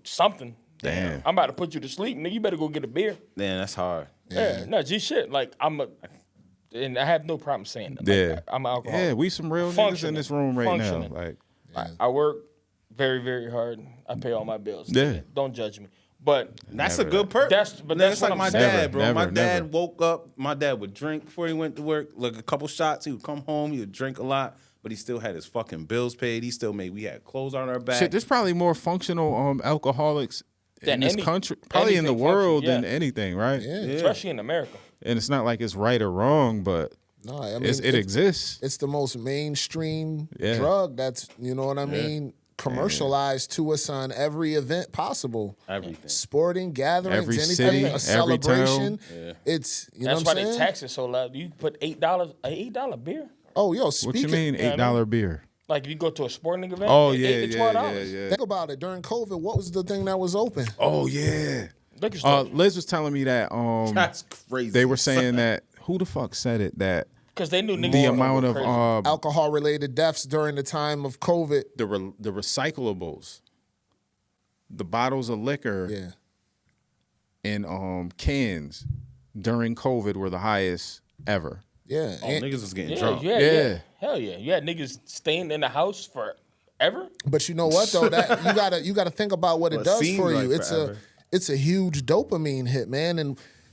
Speaker 1: something.
Speaker 2: Damn.
Speaker 1: I'm about to put you to sleep, nigga. You better go get a beer.
Speaker 4: Man, that's hard.
Speaker 1: Yeah, no, G shit. Like and I have no problem saying that.
Speaker 2: Yeah.
Speaker 1: Like, I'm an alcoholic.
Speaker 2: Yeah, we some real niggas in
Speaker 1: Functioning.
Speaker 2: this room right
Speaker 1: Functioning.
Speaker 2: now. Like,
Speaker 1: I work very, very hard. I pay all my bills.
Speaker 2: Yeah.
Speaker 1: Don't judge me. But
Speaker 4: That's
Speaker 2: Never
Speaker 4: a good perk.
Speaker 1: That's
Speaker 4: That's
Speaker 1: what
Speaker 4: like
Speaker 1: I'm
Speaker 4: my
Speaker 1: saying.
Speaker 4: dad, bro.
Speaker 2: Never,
Speaker 4: my dad
Speaker 2: never.
Speaker 4: woke up. My dad would drink before he went to work, like a couple shots. He would come home. He would drink a lot, but he still had his fucking bills paid. He still made. We had clothes on our back.
Speaker 2: shit, there's probably more functional alcoholics in this
Speaker 1: any-
Speaker 2: country, probably in the
Speaker 1: anything
Speaker 2: world,
Speaker 1: functions,
Speaker 2: than anything, right?
Speaker 3: Yeah.
Speaker 1: especially in America.
Speaker 2: And it's not like it's right or wrong, but
Speaker 3: No, I mean,
Speaker 2: it exists.
Speaker 3: It's the most mainstream
Speaker 2: Yeah.
Speaker 3: drug that's, you know what I mean, commercialized to us on every event possible.
Speaker 4: Everything.
Speaker 3: Sporting gatherings,
Speaker 2: Every
Speaker 3: anything,
Speaker 2: city,
Speaker 3: a
Speaker 2: every
Speaker 3: celebration.
Speaker 2: town.
Speaker 3: It's, you
Speaker 1: That's
Speaker 3: know
Speaker 1: why
Speaker 3: what I'm
Speaker 1: they
Speaker 3: saying?
Speaker 1: tax it so loud. You put $8, an $8 beer.
Speaker 3: Oh, yo,
Speaker 2: What
Speaker 3: speaking.
Speaker 2: you mean, $8 beer?
Speaker 1: Like if you go to a sporting event,
Speaker 2: Oh
Speaker 1: it's
Speaker 2: yeah,
Speaker 1: $8 to $12.
Speaker 2: yeah.
Speaker 3: Think about it. During COVID, what was the thing that was open?
Speaker 2: Oh yeah.
Speaker 1: Liquor store.
Speaker 2: Liz was telling me that
Speaker 4: That's crazy.
Speaker 2: they were saying that who the fuck said it that
Speaker 1: Because they knew niggas
Speaker 2: the
Speaker 1: was gonna
Speaker 2: amount
Speaker 1: go
Speaker 2: of
Speaker 1: crazy.
Speaker 3: Alcohol-related deaths during the time of COVID.
Speaker 2: the recyclables, the bottles of liquor
Speaker 3: Yeah.
Speaker 2: in cans during COVID were the highest ever.
Speaker 3: Yeah.
Speaker 4: Oh,
Speaker 3: and-
Speaker 4: niggas was getting
Speaker 1: yeah,
Speaker 4: drunk.
Speaker 2: Yeah.
Speaker 1: Hell yeah. You had niggas staying in the house forever.
Speaker 3: But you know what though? That you gotta think about what it
Speaker 4: Well, it
Speaker 3: does
Speaker 4: seems
Speaker 3: for
Speaker 4: like
Speaker 3: you.
Speaker 4: forever.
Speaker 3: It's a huge dopamine hit, man.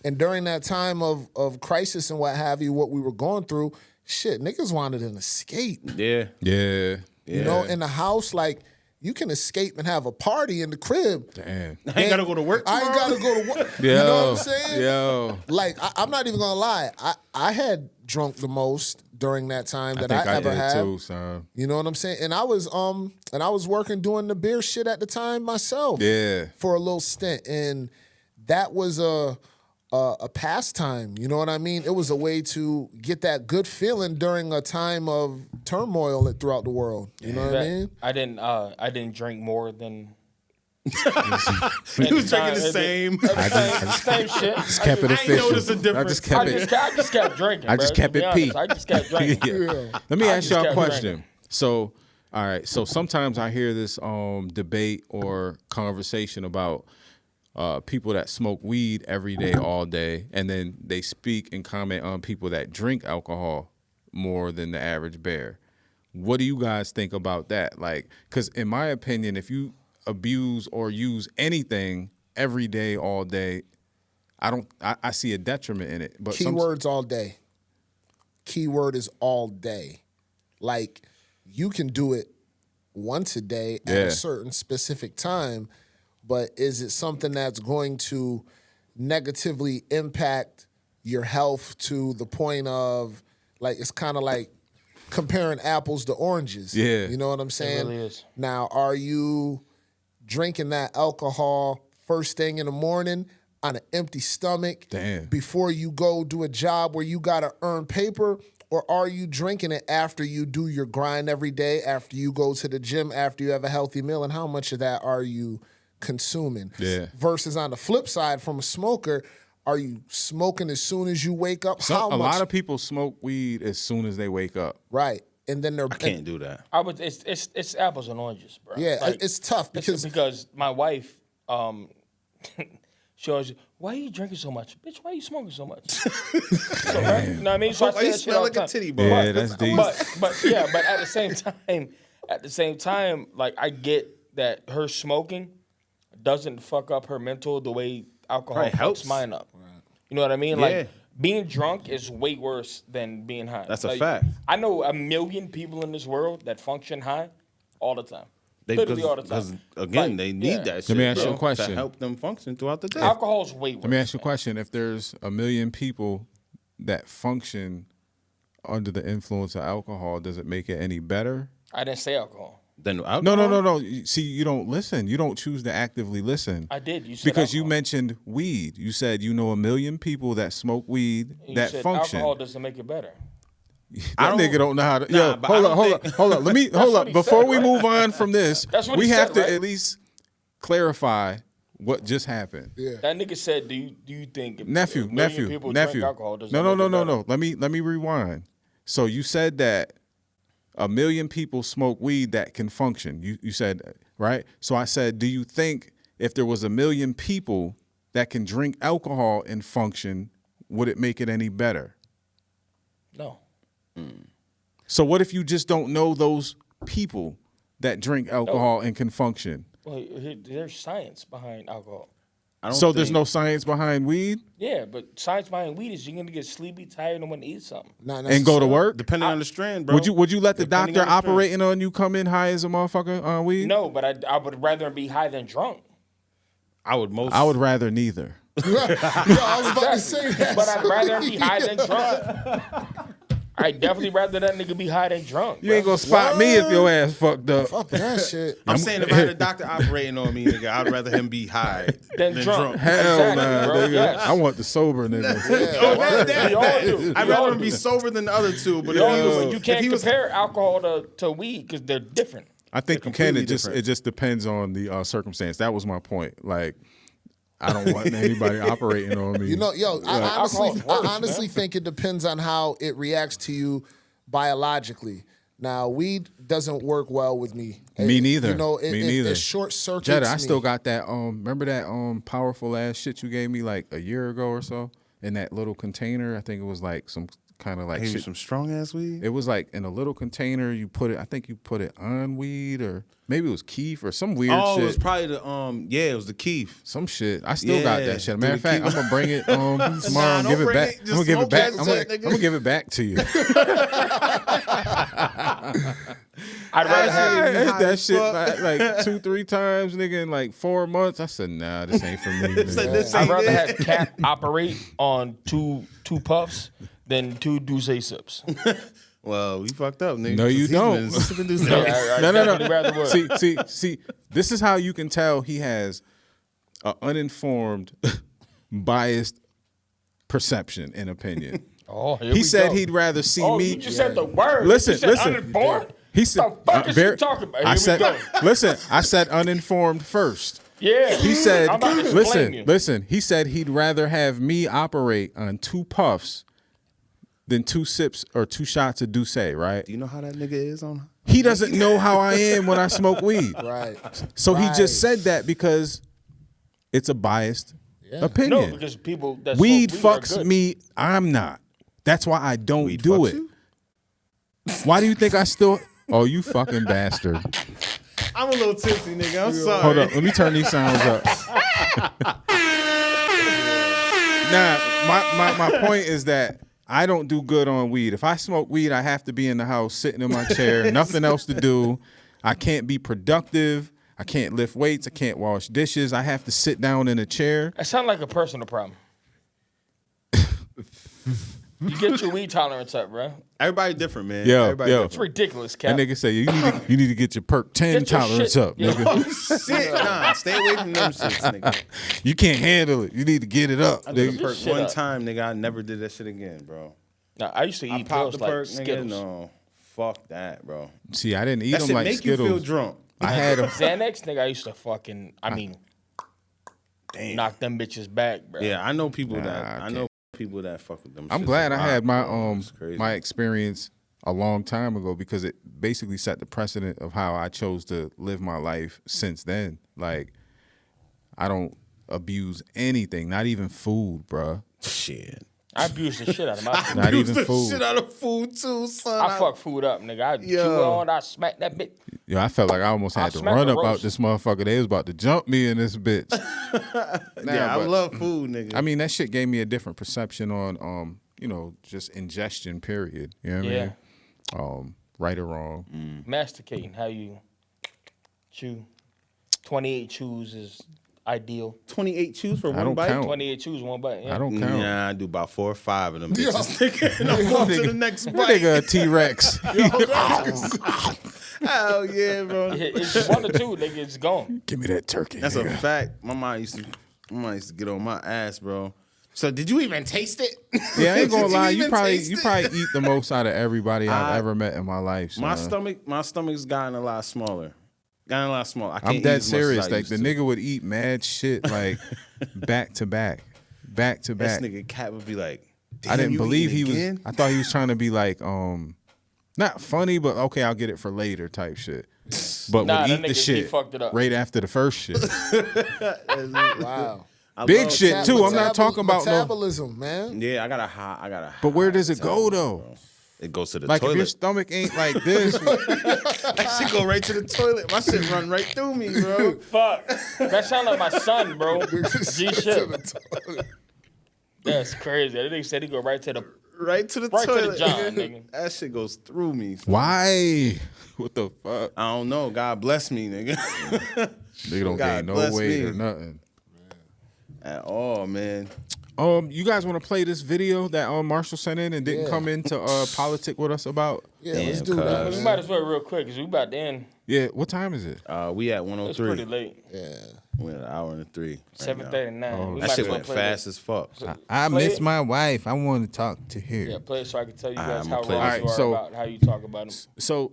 Speaker 3: And during that time of crisis and what have you, what we were going through, shit, niggas wanted an escape.
Speaker 4: Yeah.
Speaker 2: Yeah.
Speaker 3: You know, in the house, like you can escape and have a party in the crib.
Speaker 2: Damn.
Speaker 4: I ain't gotta go to work
Speaker 3: I
Speaker 4: tomorrow.
Speaker 3: ain't gotta go to work.
Speaker 2: Yo,
Speaker 3: You know what I'm saying?
Speaker 2: Yo.
Speaker 3: Like I'm not even gonna lie. I had drunk the most during that time
Speaker 2: I
Speaker 3: that
Speaker 2: think
Speaker 3: I
Speaker 2: I
Speaker 3: ever
Speaker 2: did
Speaker 3: had.
Speaker 2: too, son.
Speaker 3: You know what I'm saying? And I was working doing the beer shit at the time myself.
Speaker 2: Yeah.
Speaker 3: For a little stint, and that was a pastime. You know what I mean? It was a way to get that good feeling during a time of turmoil throughout the world. You know what I mean?
Speaker 1: I didn't drink more than.
Speaker 4: He was drinking the same.
Speaker 1: Same shit.
Speaker 2: Just kept it
Speaker 4: I ain't
Speaker 2: official.
Speaker 4: noticed the difference.
Speaker 2: I just kept it.
Speaker 1: I just kept drinking.
Speaker 2: I just
Speaker 1: bro,
Speaker 2: kept
Speaker 1: to be
Speaker 2: it P.
Speaker 1: honest. I just kept drinking.
Speaker 3: Yeah.
Speaker 2: Let me
Speaker 1: I
Speaker 2: ask
Speaker 1: just
Speaker 2: y'all a
Speaker 1: kept
Speaker 2: question.
Speaker 1: drinking.
Speaker 2: So, all right. So sometimes I hear this debate or conversation about people that smoke weed every day, all day, and then they speak and comment on people that drink alcohol more than the average bear. What do you guys think about that? Like, because in my opinion, if you abuse or use anything every day, all day, I see a detriment in it. But
Speaker 3: Keywords all day. Keyword is all day. Like you can do it once a day at
Speaker 2: Yeah.
Speaker 3: a certain specific time, but is it something that's going to negatively impact your health to the point of like it's kind of like comparing apples to oranges.
Speaker 2: Yeah.
Speaker 3: You know what I'm saying?
Speaker 1: really is.
Speaker 3: Now, are you drinking that alcohol first thing in the morning on an empty stomach
Speaker 2: Damn.
Speaker 3: before you go do a job where you got to earn paper? Or are you drinking it after you do your grind every day, after you go to the gym, after you have a healthy meal? And how much of that are you consuming?
Speaker 2: Yeah.
Speaker 3: Versus on the flip side, from a smoker, are you smoking as soon as you wake up?
Speaker 2: a lot of people smoke weed as soon as they wake up.
Speaker 3: Right. And then they're
Speaker 4: I can't do that.
Speaker 1: It's apples and oranges, bro.
Speaker 3: Yeah,
Speaker 1: Like,
Speaker 3: it's tough
Speaker 1: because my wife, she always, why are you drinking so much, bitch? Why are you smoking so much? So, right? You know what I mean? So I
Speaker 4: Why
Speaker 1: say
Speaker 4: you
Speaker 1: that shit
Speaker 4: smell
Speaker 1: all
Speaker 4: like
Speaker 1: the
Speaker 4: a
Speaker 1: time.
Speaker 4: titty bar?
Speaker 2: Yeah, that's deep.
Speaker 1: But at the same time, like I get that her smoking doesn't fuck up her mental the way alcohol
Speaker 4: Right,
Speaker 1: fucks
Speaker 4: helps.
Speaker 1: mine up. You know what I mean?
Speaker 4: Yeah.
Speaker 1: Like being drunk is way worse than being high.
Speaker 4: That's a
Speaker 1: Like,
Speaker 4: fact.
Speaker 1: I know a million people in this world that function high all the time. Literally all the time.
Speaker 4: Because again,
Speaker 1: Like,
Speaker 4: they need
Speaker 1: yeah.
Speaker 4: that shit.
Speaker 2: me ask you a
Speaker 4: bro,
Speaker 2: question.
Speaker 4: to help them function throughout the day.
Speaker 1: Alcohol's way worse.
Speaker 2: Let me ask you a question. If there's a million people that function under the influence of alcohol, does it make it any better?
Speaker 1: I didn't say alcohol.
Speaker 4: Then alcohol?
Speaker 2: No. See, you don't listen. You don't choose to actively listen.
Speaker 1: I did. You said
Speaker 2: Because you
Speaker 1: alcohol.
Speaker 2: mentioned weed. You said you know a million people that smoke weed
Speaker 1: You
Speaker 2: that
Speaker 1: said
Speaker 2: function.
Speaker 1: alcohol doesn't make it better.
Speaker 2: That nigga don't know how to.
Speaker 4: Nah,
Speaker 2: Yo,
Speaker 4: but I
Speaker 2: hold
Speaker 4: don't
Speaker 2: up.
Speaker 4: think-
Speaker 2: Let me hold
Speaker 1: what
Speaker 2: up.
Speaker 1: he
Speaker 2: Before
Speaker 1: said,
Speaker 2: we
Speaker 1: right?
Speaker 2: move on from this,
Speaker 1: That's what
Speaker 2: we
Speaker 1: he
Speaker 2: have
Speaker 1: said,
Speaker 2: to
Speaker 1: right?
Speaker 2: at least clarify what just happened.
Speaker 3: Yeah.
Speaker 1: That nigga said, "Do you think if
Speaker 2: Nephew,
Speaker 1: a million people drink alcohol doesn't make it better?"
Speaker 2: No. Let me rewind. So you said that a million people smoke weed that can function. You said, right? So I said, do you think if there was a million people that can drink alcohol and function, would it make it any better?
Speaker 1: No.
Speaker 2: So what if you just don't know those people that drink alcohol and can function?
Speaker 1: Well, there's science behind alcohol.
Speaker 4: I don't
Speaker 2: So there's
Speaker 4: think-
Speaker 2: no science behind weed
Speaker 1: Yeah, but science behind weed is you're gonna get sleepy, tired, and want to eat something.
Speaker 3: Not
Speaker 2: and go to
Speaker 3: necessarily.
Speaker 2: work?
Speaker 4: Depending on the strand, bro.
Speaker 2: Would you let the
Speaker 4: Depending
Speaker 2: doctor
Speaker 4: on the strand.
Speaker 2: operating on you come in high as a motherfucker on weed?
Speaker 1: No, but I would rather be high than drunk.
Speaker 4: I would
Speaker 2: rather neither.
Speaker 3: Yo, I was about to say that.
Speaker 1: But I'd rather him be high than drunk. I'd definitely rather that nigga be high than drunk.
Speaker 2: You ain't gonna spot me if your ass fucked up.
Speaker 3: Fuck that shit.
Speaker 4: I'm saying if I had a doctor operating on me, nigga, I'd rather him be high
Speaker 1: Then drunk.
Speaker 2: Hell
Speaker 1: Exactly,
Speaker 2: nah,
Speaker 1: bro.
Speaker 2: nigga.
Speaker 1: Yes.
Speaker 2: I want the sober nigga.
Speaker 4: Oh, that.
Speaker 1: We all do.
Speaker 4: I'd
Speaker 1: We all
Speaker 4: rather him
Speaker 1: do.
Speaker 4: be sober than the other two. But
Speaker 1: We all do,
Speaker 4: if
Speaker 1: but
Speaker 4: he
Speaker 1: you can't
Speaker 4: was,
Speaker 1: compare alcohol to weed because they're different.
Speaker 2: I think you can.
Speaker 4: completely
Speaker 2: It
Speaker 4: different.
Speaker 2: just depends on the circumstance. That was my point. Like, I don't want anybody operating on me.
Speaker 3: You know, yo, I
Speaker 1: Alcohol's worse,
Speaker 3: honestly think it depends on how it reacts to you biologically. Now, weed doesn't work well with me.
Speaker 2: Me neither.
Speaker 3: You know,
Speaker 2: Me neither.
Speaker 3: It short circuits
Speaker 2: Jetta, I
Speaker 3: me.
Speaker 2: still got that. Remember that powerful ass shit you gave me like a year ago or so in that little container? I think it was like some kind of like
Speaker 4: maybe
Speaker 2: shit.
Speaker 4: some strong ass weed.
Speaker 2: It was like in a little container. You put it. I think you put it on weed or maybe it was keef or some weird
Speaker 4: Oh,
Speaker 2: shit.
Speaker 4: it was probably the it was the Keith.
Speaker 2: Some shit. I still got
Speaker 4: Yeah,
Speaker 2: that shit.
Speaker 4: do
Speaker 2: Matter of
Speaker 4: the
Speaker 2: fact,
Speaker 4: keep-
Speaker 2: I'm gonna bring it tomorrow
Speaker 4: Nah,
Speaker 2: and
Speaker 4: don't
Speaker 2: give it
Speaker 4: bring
Speaker 2: back.
Speaker 4: it.
Speaker 2: I'm
Speaker 4: Just
Speaker 2: gonna give it
Speaker 4: smoke
Speaker 2: back.
Speaker 4: that
Speaker 2: I'm
Speaker 4: shit,
Speaker 2: gonna
Speaker 4: nigga.
Speaker 2: give it back to you.
Speaker 1: I'd rather
Speaker 2: I
Speaker 1: have
Speaker 2: hit that shit like 2-3 times, nigga, in like 4 months. I said, nah, this ain't for me. nigga.
Speaker 4: This
Speaker 1: I'd
Speaker 4: ain't
Speaker 1: rather
Speaker 4: it.
Speaker 1: have Cap operate on two puffs than 2 Douce sips.
Speaker 4: Well, we fucked up, nigga.
Speaker 2: No, you
Speaker 4: He's
Speaker 2: don't.
Speaker 4: been sipping this
Speaker 1: Yeah,
Speaker 4: stuff.
Speaker 1: I
Speaker 2: No.
Speaker 1: definitely rather would.
Speaker 2: See. This is how you can tell he has an uninformed, biased perception and opinion.
Speaker 1: Oh, here
Speaker 2: He
Speaker 1: we
Speaker 2: said
Speaker 1: go.
Speaker 2: he'd rather see
Speaker 1: Oh,
Speaker 2: me.
Speaker 1: you just said the word.
Speaker 2: Listen,
Speaker 1: you said
Speaker 2: listen.
Speaker 1: Unborn?
Speaker 2: He said,
Speaker 1: the fuck is you talking about? Here
Speaker 2: I
Speaker 1: we
Speaker 2: said,
Speaker 1: go.
Speaker 2: listen. I said uninformed first.
Speaker 1: Yeah.
Speaker 2: He said,
Speaker 1: I'm about to explain you.
Speaker 2: listen. He said he'd rather have me operate on 2 puffs than 2 sips or 2 shots of Douce, right?
Speaker 4: Do you know how that nigga is on?
Speaker 2: He doesn't know how I am when I smoke weed.
Speaker 3: Right.
Speaker 2: So he
Speaker 3: Right.
Speaker 2: just said that because it's a biased
Speaker 1: No,
Speaker 2: opinion.
Speaker 1: because people that
Speaker 2: Weed
Speaker 1: smoke weed are
Speaker 2: fucks
Speaker 1: good.
Speaker 2: me. I'm not. That's why I don't
Speaker 4: Weed
Speaker 2: do
Speaker 4: fucks
Speaker 2: it.
Speaker 4: you?
Speaker 2: Why do you think I still? Oh, you fucking bastard.
Speaker 4: I'm a little tipsy, nigga. I'm sorry.
Speaker 2: Hold up. Let me turn these sounds up. Nah, my point is that I don't do good on weed. If I smoke weed, I have to be in the house sitting in my chair, nothing else to do. I can't be productive. I can't lift weights. I can't wash dishes. I have to sit down in a chair.
Speaker 1: That sounds like a personal problem. You get your weed tolerance up, bro.
Speaker 4: Everybody different, man.
Speaker 2: Yo,
Speaker 4: Everybody
Speaker 2: yo.
Speaker 1: It's ridiculous, Cap.
Speaker 2: That nigga say you need to get your perk 10
Speaker 1: Get your
Speaker 2: tolerance
Speaker 1: shit-
Speaker 2: up,
Speaker 1: Yo.
Speaker 2: nigga.
Speaker 4: Shit, nah, stay away from them shits, nigga.
Speaker 2: You can't handle it. You need to get it up,
Speaker 4: I did a
Speaker 2: nigga.
Speaker 4: perk
Speaker 1: Shit
Speaker 4: one
Speaker 1: up.
Speaker 4: time, nigga. I never did that shit again, bro.
Speaker 1: Nah, I used to
Speaker 4: I
Speaker 1: eat
Speaker 4: popped
Speaker 1: pills
Speaker 4: the
Speaker 1: like
Speaker 4: perk, nigga.
Speaker 1: Skittles.
Speaker 4: No, fuck that, bro.
Speaker 2: See, I didn't eat
Speaker 4: That
Speaker 2: them
Speaker 4: shit
Speaker 2: like
Speaker 4: make you feel
Speaker 2: Skittles.
Speaker 4: drunk.
Speaker 2: I had them.
Speaker 1: Xanax, nigga, I used to fucking,
Speaker 4: Damn.
Speaker 1: knock them bitches back, bro.
Speaker 4: Yeah, I know people
Speaker 2: Nah,
Speaker 4: that
Speaker 2: I
Speaker 4: I know people that fuck with them.
Speaker 2: I'm
Speaker 4: shits
Speaker 2: glad
Speaker 4: a
Speaker 2: I
Speaker 4: lot,
Speaker 2: had my
Speaker 4: bro. It's crazy.
Speaker 2: my experience a long time ago because it basically set the precedent of how I chose to live my life since then. Like, I don't abuse anything, not even food, bruh.
Speaker 4: shit.
Speaker 1: I abused the shit out of my food.
Speaker 2: Not
Speaker 4: Abuse
Speaker 2: even
Speaker 4: the
Speaker 2: food.
Speaker 4: shit out of food too, son.
Speaker 1: I fuck food up, nigga. I chew
Speaker 4: Yo.
Speaker 1: on, I smack that bitch.
Speaker 2: Yo, I felt like I almost had to
Speaker 1: smack
Speaker 2: run
Speaker 1: the
Speaker 2: up out
Speaker 1: roast.
Speaker 2: this motherfucker. They was about to jump me in this bitch.
Speaker 4: Yeah, I
Speaker 2: but-
Speaker 4: love food, nigga.
Speaker 2: I mean, that shit gave me a different perception on, just ingestion, period. You know what
Speaker 1: Yeah.
Speaker 2: I mean? Right or wrong.
Speaker 1: Masticating, how you chew. 28 chews is ideal.
Speaker 4: 28 chews for
Speaker 2: I
Speaker 4: one
Speaker 2: don't
Speaker 4: bite.
Speaker 2: count.
Speaker 1: 28 chews, one bite. Yeah.
Speaker 2: I don't count.
Speaker 4: Nah, I do about 4 or 5 of them bitches. Nigga, and I'm on to the next
Speaker 2: That
Speaker 4: bite.
Speaker 2: nigga a T-Rex.
Speaker 4: Hell yeah, bro.
Speaker 1: It's 1 or 2, nigga, it's gone.
Speaker 2: Give me that turkey.
Speaker 4: That's a
Speaker 2: nigga.
Speaker 4: fact. My mom used to get on my ass, bro. So did you even taste it?
Speaker 2: Yeah, I ain't gonna
Speaker 4: Did
Speaker 2: lie.
Speaker 4: even taste
Speaker 2: You
Speaker 4: it?
Speaker 2: probably eat the most out of everybody I've ever met in my life.
Speaker 4: My
Speaker 2: son.
Speaker 4: stomach's gotten a lot smaller. Gotten a lot smaller. I can't
Speaker 2: I'm
Speaker 4: eat
Speaker 2: dead
Speaker 4: as much as
Speaker 2: serious.
Speaker 4: I
Speaker 2: Like
Speaker 4: used
Speaker 2: the
Speaker 4: to.
Speaker 2: nigga would eat mad shit like back to back.
Speaker 4: This
Speaker 2: Back.
Speaker 4: nigga Cat would be like,
Speaker 2: I
Speaker 4: "Damn,
Speaker 2: didn't
Speaker 4: you
Speaker 2: believe
Speaker 4: eating
Speaker 2: he was.
Speaker 4: again?"
Speaker 2: I thought he was trying to be like not funny, but okay, I'll get it for later type shit. But
Speaker 1: Nah,
Speaker 2: would
Speaker 1: that
Speaker 2: eat the
Speaker 1: nigga, he
Speaker 2: shit
Speaker 1: fucked it up.
Speaker 2: right after the first shit.
Speaker 3: Wow.
Speaker 4: I
Speaker 2: Big
Speaker 4: love-
Speaker 2: shit too. I'm not talking about no.
Speaker 3: metabolism, man.
Speaker 4: Yeah, I got a high.
Speaker 2: But where does it go though?
Speaker 4: It goes to the
Speaker 2: Like if your
Speaker 4: toilet.
Speaker 2: stomach ain't like this,
Speaker 4: That shit go right to the toilet. My shit run right through me, bro.
Speaker 1: Fuck. That sound like my son, bro. G shit. That's crazy. That nigga said he go right to the.
Speaker 4: Right to the
Speaker 1: Right to the
Speaker 4: toilet.
Speaker 1: John, nigga.
Speaker 4: That shit goes through me.
Speaker 2: why? What the fuck?
Speaker 4: I don't know. God bless me, nigga.
Speaker 2: Nigga don't
Speaker 4: God
Speaker 2: gain no
Speaker 4: bless
Speaker 2: weight
Speaker 4: me.
Speaker 2: or nothing.
Speaker 4: At all, man.
Speaker 2: You guys want to play this video that Marshall sent in and didn't
Speaker 3: Yeah.
Speaker 2: come into politic with us about?
Speaker 3: Yeah, let's do
Speaker 4: cuz.
Speaker 3: that.
Speaker 1: We might as well real quick because we about to end.
Speaker 2: Yeah, what time is it?
Speaker 4: We at
Speaker 1: It's
Speaker 4: 103.
Speaker 1: pretty late.
Speaker 3: Yeah.
Speaker 4: We're at an hour and 3.
Speaker 1: 7:39. We
Speaker 4: That
Speaker 1: might
Speaker 4: shit
Speaker 1: as well
Speaker 4: went
Speaker 1: play
Speaker 4: fast
Speaker 1: this.
Speaker 4: as fuck.
Speaker 2: I
Speaker 1: Play
Speaker 2: miss
Speaker 1: it.
Speaker 2: my wife. I want to talk to her.
Speaker 1: Yeah, play it so I can tell you guys
Speaker 4: I'ma
Speaker 1: how
Speaker 4: play
Speaker 1: wrong
Speaker 4: it.
Speaker 1: you
Speaker 2: Alright,
Speaker 1: are
Speaker 2: so-
Speaker 1: about how you talk about them.
Speaker 2: So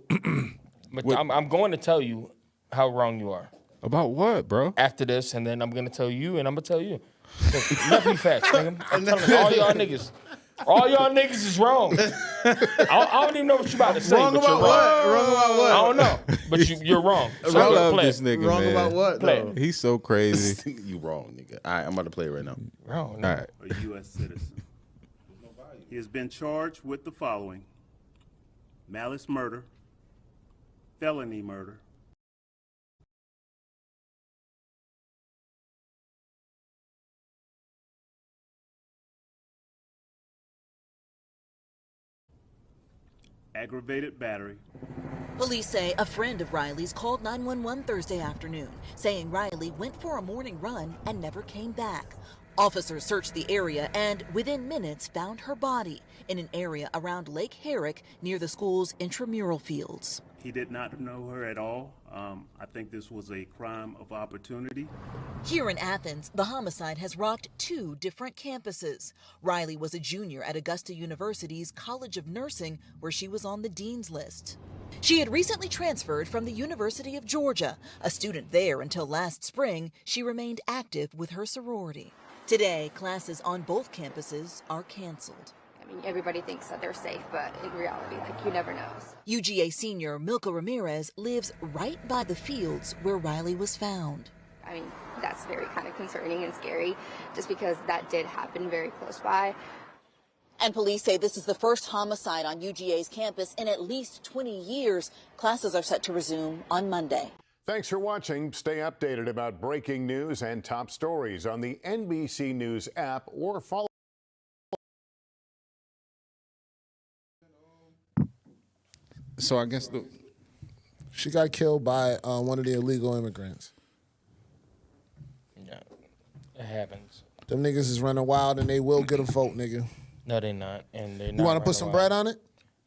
Speaker 1: But
Speaker 2: What-
Speaker 1: I'm going to tell you how wrong you are
Speaker 2: about what, bro?
Speaker 1: after this, and then I'm going to tell you, and I'm going to tell you. Nothing facts, nigga. I'm telling all y'all niggas. All y'all niggas is wrong. I don't even know what you about to say.
Speaker 4: Wrong
Speaker 1: but
Speaker 4: about
Speaker 1: you're
Speaker 4: what?
Speaker 1: wrong.
Speaker 4: Wrong about what?
Speaker 1: I don't know, but you're wrong. So
Speaker 2: I love
Speaker 1: play
Speaker 2: this
Speaker 1: it.
Speaker 2: nigga,
Speaker 4: Wrong
Speaker 2: man.
Speaker 4: about what?
Speaker 1: Play
Speaker 4: though?
Speaker 2: He's so crazy.
Speaker 4: You wrong, nigga. All right, I'm about to play it right now.
Speaker 1: Wrong.
Speaker 2: All
Speaker 1: nigga.
Speaker 2: right.
Speaker 5: A U.S. citizen. He has been charged with the following: malice murder, felony murder, aggravated battery,
Speaker 6: Police say a friend of Riley's called 911 Thursday afternoon, saying Riley went for a morning run and never came back. Officers searched the area and, within minutes, found her body in an area around Lake Herrick near the school's intramural fields.
Speaker 5: he did not know her at all. I think this was a crime of opportunity.
Speaker 6: Here in Athens, the homicide has rocked 2 different campuses. Riley was a junior at Augusta University's College of Nursing, where she was on the dean's list. She had recently transferred from the University of Georgia. A student there until last spring, she remained active with her sorority. Today, classes on both campuses are canceled.
Speaker 7: I mean, everybody thinks that they're safe, but in reality, like, you never know.
Speaker 6: UGA senior Milka Ramirez lives right by the fields where Riley was found.
Speaker 7: I mean, that's very kind of concerning and scary, just because that did happen very close by.
Speaker 6: And police say this is the first homicide on UGA's campus in at least 20 years. Classes are set to resume on Monday.
Speaker 8: Thanks for watching. Stay updated about breaking news and top stories on the NBC News app or follow.
Speaker 2: So I guess
Speaker 3: She got killed by one of the illegal immigrants.
Speaker 1: Yeah, it happens.
Speaker 3: Them niggas is running wild and they will get a vote, nigga.
Speaker 1: No, they're not, and they're not.
Speaker 3: You want to put some bread on it?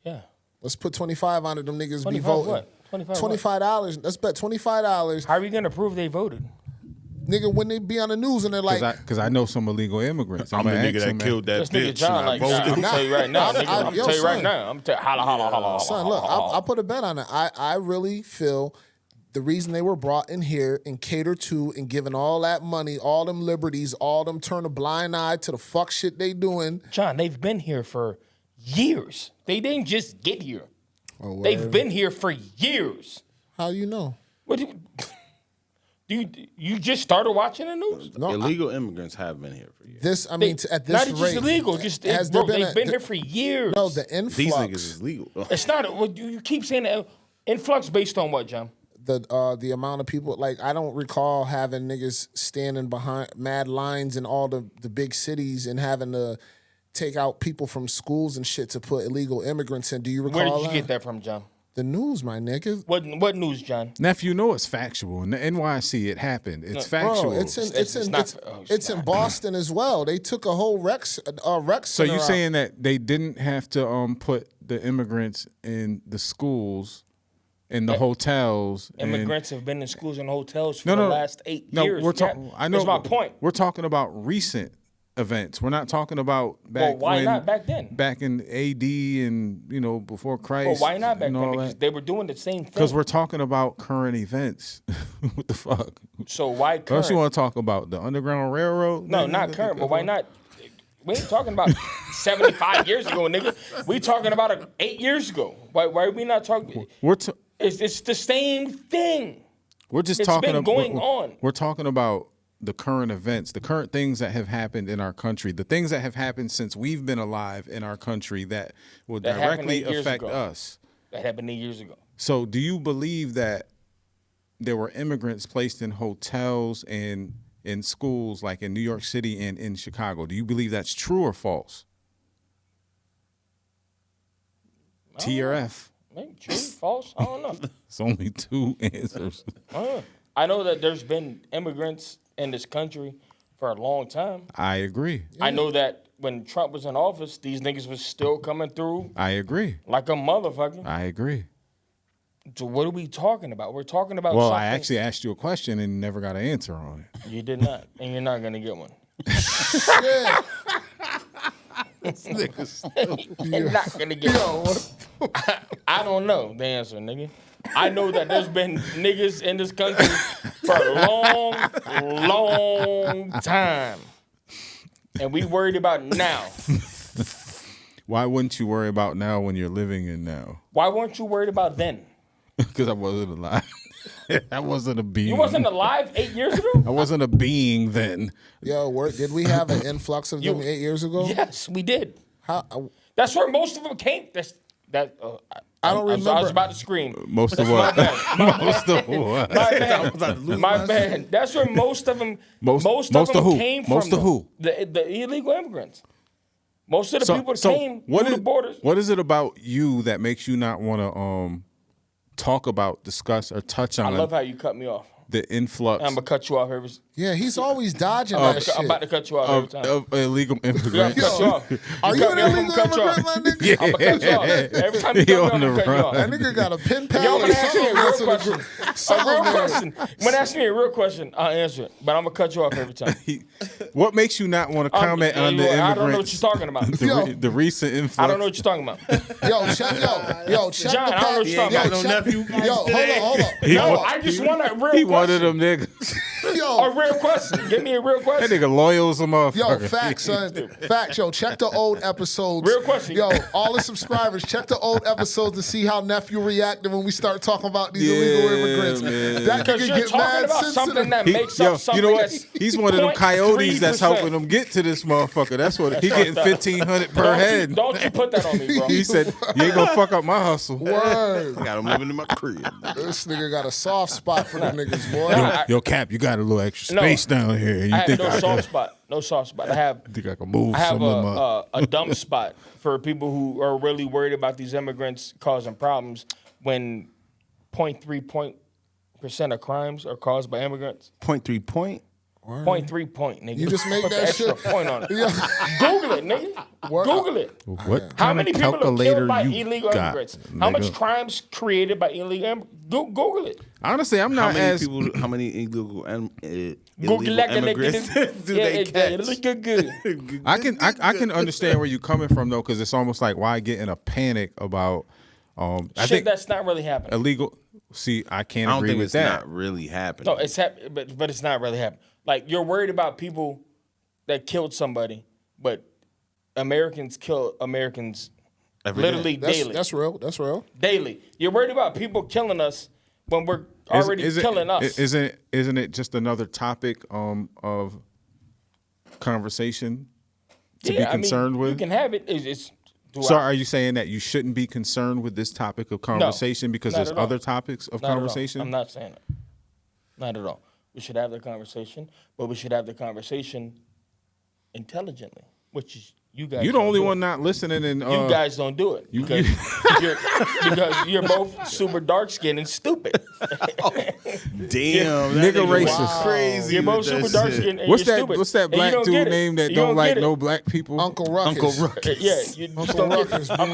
Speaker 1: Yeah.
Speaker 3: Let's put 25 on it. Them niggas be
Speaker 1: 25
Speaker 3: voting.
Speaker 1: what? 25 what?
Speaker 3: $25. Let's bet $25.
Speaker 1: How are we gonna prove they voted?
Speaker 3: Nigga, when they be on the news and they're like,
Speaker 2: because I know some illegal immigrants.
Speaker 4: I'm the
Speaker 2: gonna
Speaker 4: nigga
Speaker 2: ask
Speaker 4: that
Speaker 2: him,
Speaker 4: killed that
Speaker 1: This nigga
Speaker 4: bitch
Speaker 1: John,
Speaker 4: and I
Speaker 1: like,
Speaker 4: voted.
Speaker 1: I'm tell you right now, nigga. I'm
Speaker 3: yo,
Speaker 1: tell you right
Speaker 3: son.
Speaker 1: now. I'm tell holla holla holla.
Speaker 3: son, look, I'll put a bet on it. I really feel the reason they were brought in here and catered to and given all that money, all them liberties, all them turn a blind eye to the fuck shit they doing.
Speaker 1: John, they've been here for years. They didn't just get here.
Speaker 3: Oh,
Speaker 1: They've
Speaker 3: word.
Speaker 1: been here for years.
Speaker 3: How you know?
Speaker 1: What do you just started watching the news?
Speaker 3: No,
Speaker 4: Illegal immigrants have been here for years.
Speaker 3: this I mean at this
Speaker 1: not
Speaker 3: rate,
Speaker 1: just illegal, just
Speaker 3: has
Speaker 1: bro,
Speaker 3: there been
Speaker 1: they've been
Speaker 3: a,
Speaker 1: here for years.
Speaker 3: No, the influx.
Speaker 4: These niggas is legal.
Speaker 1: It's not. You keep saying that influx based on what, John?
Speaker 3: the amount of people, like, I don't recall having niggas standing behind mad lines in all the big cities and having to take out people from schools and shit to put illegal immigrants in. Do you recall
Speaker 1: Where did you get that from, John?
Speaker 3: The news, my nigga.
Speaker 1: What news, John?
Speaker 2: Nephew, know it's factual. In the NYC, it happened. It's factual.
Speaker 3: Bro, it's in
Speaker 1: not.
Speaker 3: Boston as well. They took a whole rec
Speaker 2: so
Speaker 3: center
Speaker 2: you
Speaker 3: out.
Speaker 2: saying that they didn't have to put the immigrants in the schools, in the hotels?
Speaker 1: Immigrants have been in schools and hotels for
Speaker 2: No,
Speaker 1: the
Speaker 2: no,
Speaker 1: last 8
Speaker 2: no,
Speaker 1: years.
Speaker 2: we're talking.
Speaker 1: Yeah,
Speaker 2: I know.
Speaker 1: That's my point.
Speaker 2: We're talking about recent events. We're not talking about back.
Speaker 1: Well, why
Speaker 2: when,
Speaker 1: not back then?
Speaker 2: Back in AD and before Christ.
Speaker 1: Well, why not back
Speaker 2: and
Speaker 1: then?
Speaker 2: all
Speaker 1: Because
Speaker 2: that?
Speaker 1: they were doing the same thing.
Speaker 2: Because we're talking about current events. What the fuck?
Speaker 1: So why
Speaker 2: Unless
Speaker 1: current?
Speaker 2: you want to talk about the Underground Railroad?
Speaker 1: No, not current, but why not? We ain't talking about 75 years ago, nigga. We talking about 8 years ago. Why are we not talking? It's the same thing.
Speaker 2: We're just
Speaker 1: It's
Speaker 2: talking
Speaker 1: been
Speaker 2: about
Speaker 1: going on.
Speaker 2: We're talking about the current events, the current things that have happened in our country, the things that have happened since we've been alive in our country that will
Speaker 1: That happened
Speaker 2: directly
Speaker 1: 8 years
Speaker 2: affect
Speaker 1: ago.
Speaker 2: us.
Speaker 1: That happened 8 years ago.
Speaker 2: So, do you believe that there were immigrants placed in hotels and in schools like in New York City and in Chicago? Do you believe that's true or false? T or F?
Speaker 1: Maybe true, false. I don't know.
Speaker 2: It's only two answers.
Speaker 1: I know that there's been immigrants in this country for a long time.
Speaker 2: I agree.
Speaker 1: I know that when Trump was in office, these niggas was still coming through
Speaker 2: I agree.
Speaker 1: like a motherfucker.
Speaker 2: I agree.
Speaker 1: So what are we talking about? We're talking about
Speaker 2: Well,
Speaker 1: something.
Speaker 2: I actually asked you a question and never got an answer on it.
Speaker 1: You did not, and you're not gonna get one. You're not gonna get one. I don't know the answer, nigga. I know that there's been niggas in this country for a long time. And we worried about now.
Speaker 2: Why wouldn't you worry about now when you're living in now?
Speaker 1: Why weren't you worried about then?
Speaker 2: Because I wasn't alive. I wasn't a being.
Speaker 1: You wasn't alive 8 years ago?
Speaker 2: I wasn't a being then.
Speaker 3: Yo, did we have an influx of them 8 years ago?
Speaker 1: Yes, we did.
Speaker 3: How?
Speaker 1: That's where most of them came. I don't remember. I was about to scream.
Speaker 2: Most of what? Most of what?
Speaker 1: My bad. That's where most of them. Most of them
Speaker 2: who?
Speaker 1: came from.
Speaker 2: Most of who?
Speaker 1: The illegal immigrants. Most of the people that came through the borders.
Speaker 2: What is it about you that makes you not want to talk about, discuss, or touch on?
Speaker 1: I love how you cut me off.
Speaker 2: The influx.
Speaker 1: I'm gonna cut you off every.
Speaker 3: Yeah, he's always dodging that shit.
Speaker 1: I'm about to cut you off every time.
Speaker 2: Of illegal immigrants.
Speaker 1: Yeah, I'm cut you off.
Speaker 3: Are you an illegal immigrant, my nigga?
Speaker 2: Yeah.
Speaker 1: I'm gonna cut you off. Every time you cut me off, I'm gonna cut you off.
Speaker 3: That nigga got a pen pal.
Speaker 1: Yo, I'm
Speaker 3: or
Speaker 1: gonna ask me a real
Speaker 3: something.
Speaker 1: question. A real question. When ask me a real question, I'll answer it. But I'm gonna cut you off every time.
Speaker 2: What makes you not want to comment on the immigrants?
Speaker 1: I don't know what you're talking about.
Speaker 2: The recent influx.
Speaker 1: I don't know what you're talking about.
Speaker 3: Check
Speaker 1: John,
Speaker 3: the
Speaker 1: I don't know what you're talking about.
Speaker 3: hold on.
Speaker 1: No, I just want a real question.
Speaker 2: He wanted them niggas.
Speaker 1: A real question. Give me a real
Speaker 2: That
Speaker 1: question.
Speaker 2: nigga loyal as a motherfucker.
Speaker 3: Yo, facts, son. Facts, yo. Check the old episodes.
Speaker 1: Real question.
Speaker 3: Yo, all the subscribers, check the old episodes to see how nephew reacted when we start talking about these illegal immigrants.
Speaker 2: Man.
Speaker 3: That
Speaker 1: Because
Speaker 3: nigga
Speaker 1: you're
Speaker 3: get
Speaker 1: talking
Speaker 3: mad
Speaker 1: about something
Speaker 3: sensitive.
Speaker 1: that makes up something
Speaker 2: you know what?
Speaker 1: that's
Speaker 2: He's one of them coyotes that's
Speaker 1: 0.3%.
Speaker 2: helping them get to this motherfucker. That's what he getting $1,500 per head.
Speaker 1: Don't you put that on me, bro.
Speaker 2: He said, "You ain't gonna fuck up my hustle."
Speaker 3: Word.
Speaker 4: I got him living in my crib.
Speaker 3: This nigga got a soft spot for the niggas, boy.
Speaker 2: Yo, Cap, you got a little extra
Speaker 1: No.
Speaker 2: space down here. And you
Speaker 1: I have
Speaker 2: think
Speaker 1: no
Speaker 2: I
Speaker 1: soft spot. No soft spot. I
Speaker 2: think I can move
Speaker 1: have
Speaker 2: some of them up?
Speaker 1: a dumb spot for people who are really worried about these immigrants causing problems when 0.3% of crimes are caused by immigrants.
Speaker 4: 0.3 point.
Speaker 1: 0.3 point, nigga.
Speaker 3: You just make
Speaker 1: Put the
Speaker 3: that
Speaker 1: extra
Speaker 3: shit.
Speaker 1: point on it.
Speaker 3: Yeah.
Speaker 1: Google it, nigga.
Speaker 3: Word.
Speaker 1: Google it.
Speaker 2: What
Speaker 1: How
Speaker 2: kind
Speaker 1: many
Speaker 2: of
Speaker 1: people are
Speaker 2: calculator
Speaker 1: killed by
Speaker 2: you
Speaker 1: illegal
Speaker 2: got,
Speaker 1: immigrants? How much
Speaker 2: nigga?
Speaker 1: crimes created by illegal immigrants? Google it.
Speaker 2: Honestly, I'm
Speaker 4: How
Speaker 2: not
Speaker 4: many
Speaker 2: as
Speaker 4: people? How many illegal
Speaker 1: Google
Speaker 4: immigrants do they catch?
Speaker 1: Look good.
Speaker 2: I can understand where you're coming from though, because it's almost like why get in a panic about I
Speaker 1: Shit
Speaker 2: think
Speaker 1: that's not really happening.
Speaker 2: illegal. See, I can't
Speaker 4: I don't
Speaker 2: agree
Speaker 4: think
Speaker 2: with
Speaker 4: it's
Speaker 2: that.
Speaker 4: not really happening.
Speaker 1: No, it's but it's not really happening. Like you're worried about people that killed somebody, but Americans kill Americans
Speaker 4: Every
Speaker 1: literally
Speaker 4: day.
Speaker 1: daily.
Speaker 3: That's real. That's real.
Speaker 1: Daily. You're worried about people killing us when we're already killing us.
Speaker 2: Isn't it just another topic of conversation to be concerned with?
Speaker 1: You can have it. It's
Speaker 2: So are you saying that you shouldn't be concerned with this topic of conversation because
Speaker 1: not
Speaker 2: there's
Speaker 1: at all.
Speaker 2: other topics of
Speaker 1: Not at all.
Speaker 2: conversation?
Speaker 1: I'm not saying that. Not at all. We should have the conversation, but we should have the conversation intelligently, which is you guys.
Speaker 2: You're the
Speaker 1: don't
Speaker 2: only
Speaker 1: do
Speaker 2: one
Speaker 1: it.
Speaker 2: not listening, and
Speaker 1: You guys don't do it because you're both super dark skinned and stupid.
Speaker 4: Damn,
Speaker 2: nigga
Speaker 4: that nigga
Speaker 2: racist.
Speaker 4: was crazy.
Speaker 1: You're both
Speaker 4: with that
Speaker 1: super dark
Speaker 4: shit.
Speaker 1: skinned and
Speaker 2: What's
Speaker 1: you're
Speaker 2: that?
Speaker 1: stupid.
Speaker 2: What's that
Speaker 1: And you
Speaker 2: black
Speaker 1: don't
Speaker 2: dude
Speaker 1: get it.
Speaker 2: name that
Speaker 1: You
Speaker 2: don't like
Speaker 1: get it.
Speaker 2: no black people?
Speaker 3: Uncle Ruckus.
Speaker 4: Uncle Ruckus.
Speaker 1: Yeah, you just
Speaker 3: Uncle
Speaker 1: don't get
Speaker 3: Ruckus.
Speaker 1: it. I'm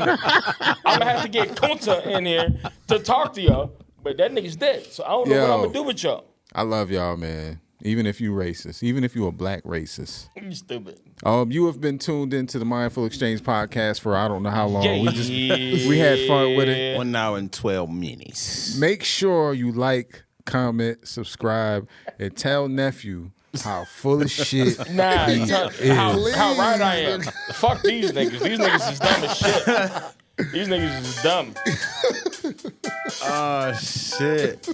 Speaker 1: gonna have to get Kunta in here to talk to y'all, but that nigga's dead, so I don't know what I'm gonna do with y'all.
Speaker 2: I love y'all, man. Even if you racist, even if you a black racist.
Speaker 1: You stupid.
Speaker 2: You have been tuned into the Mindful Exchange podcast for I don't know how long.
Speaker 1: Yeah.
Speaker 2: We had fun with it.
Speaker 4: 1 hour and 12 minutes.
Speaker 2: Make sure you like, comment, subscribe, and tell nephew how full of shit
Speaker 1: Nah,
Speaker 2: he
Speaker 1: how
Speaker 2: is.
Speaker 1: right I am. Fuck these niggas. These niggas is dumb as shit. These niggas is dumb.
Speaker 4: Oh, shit.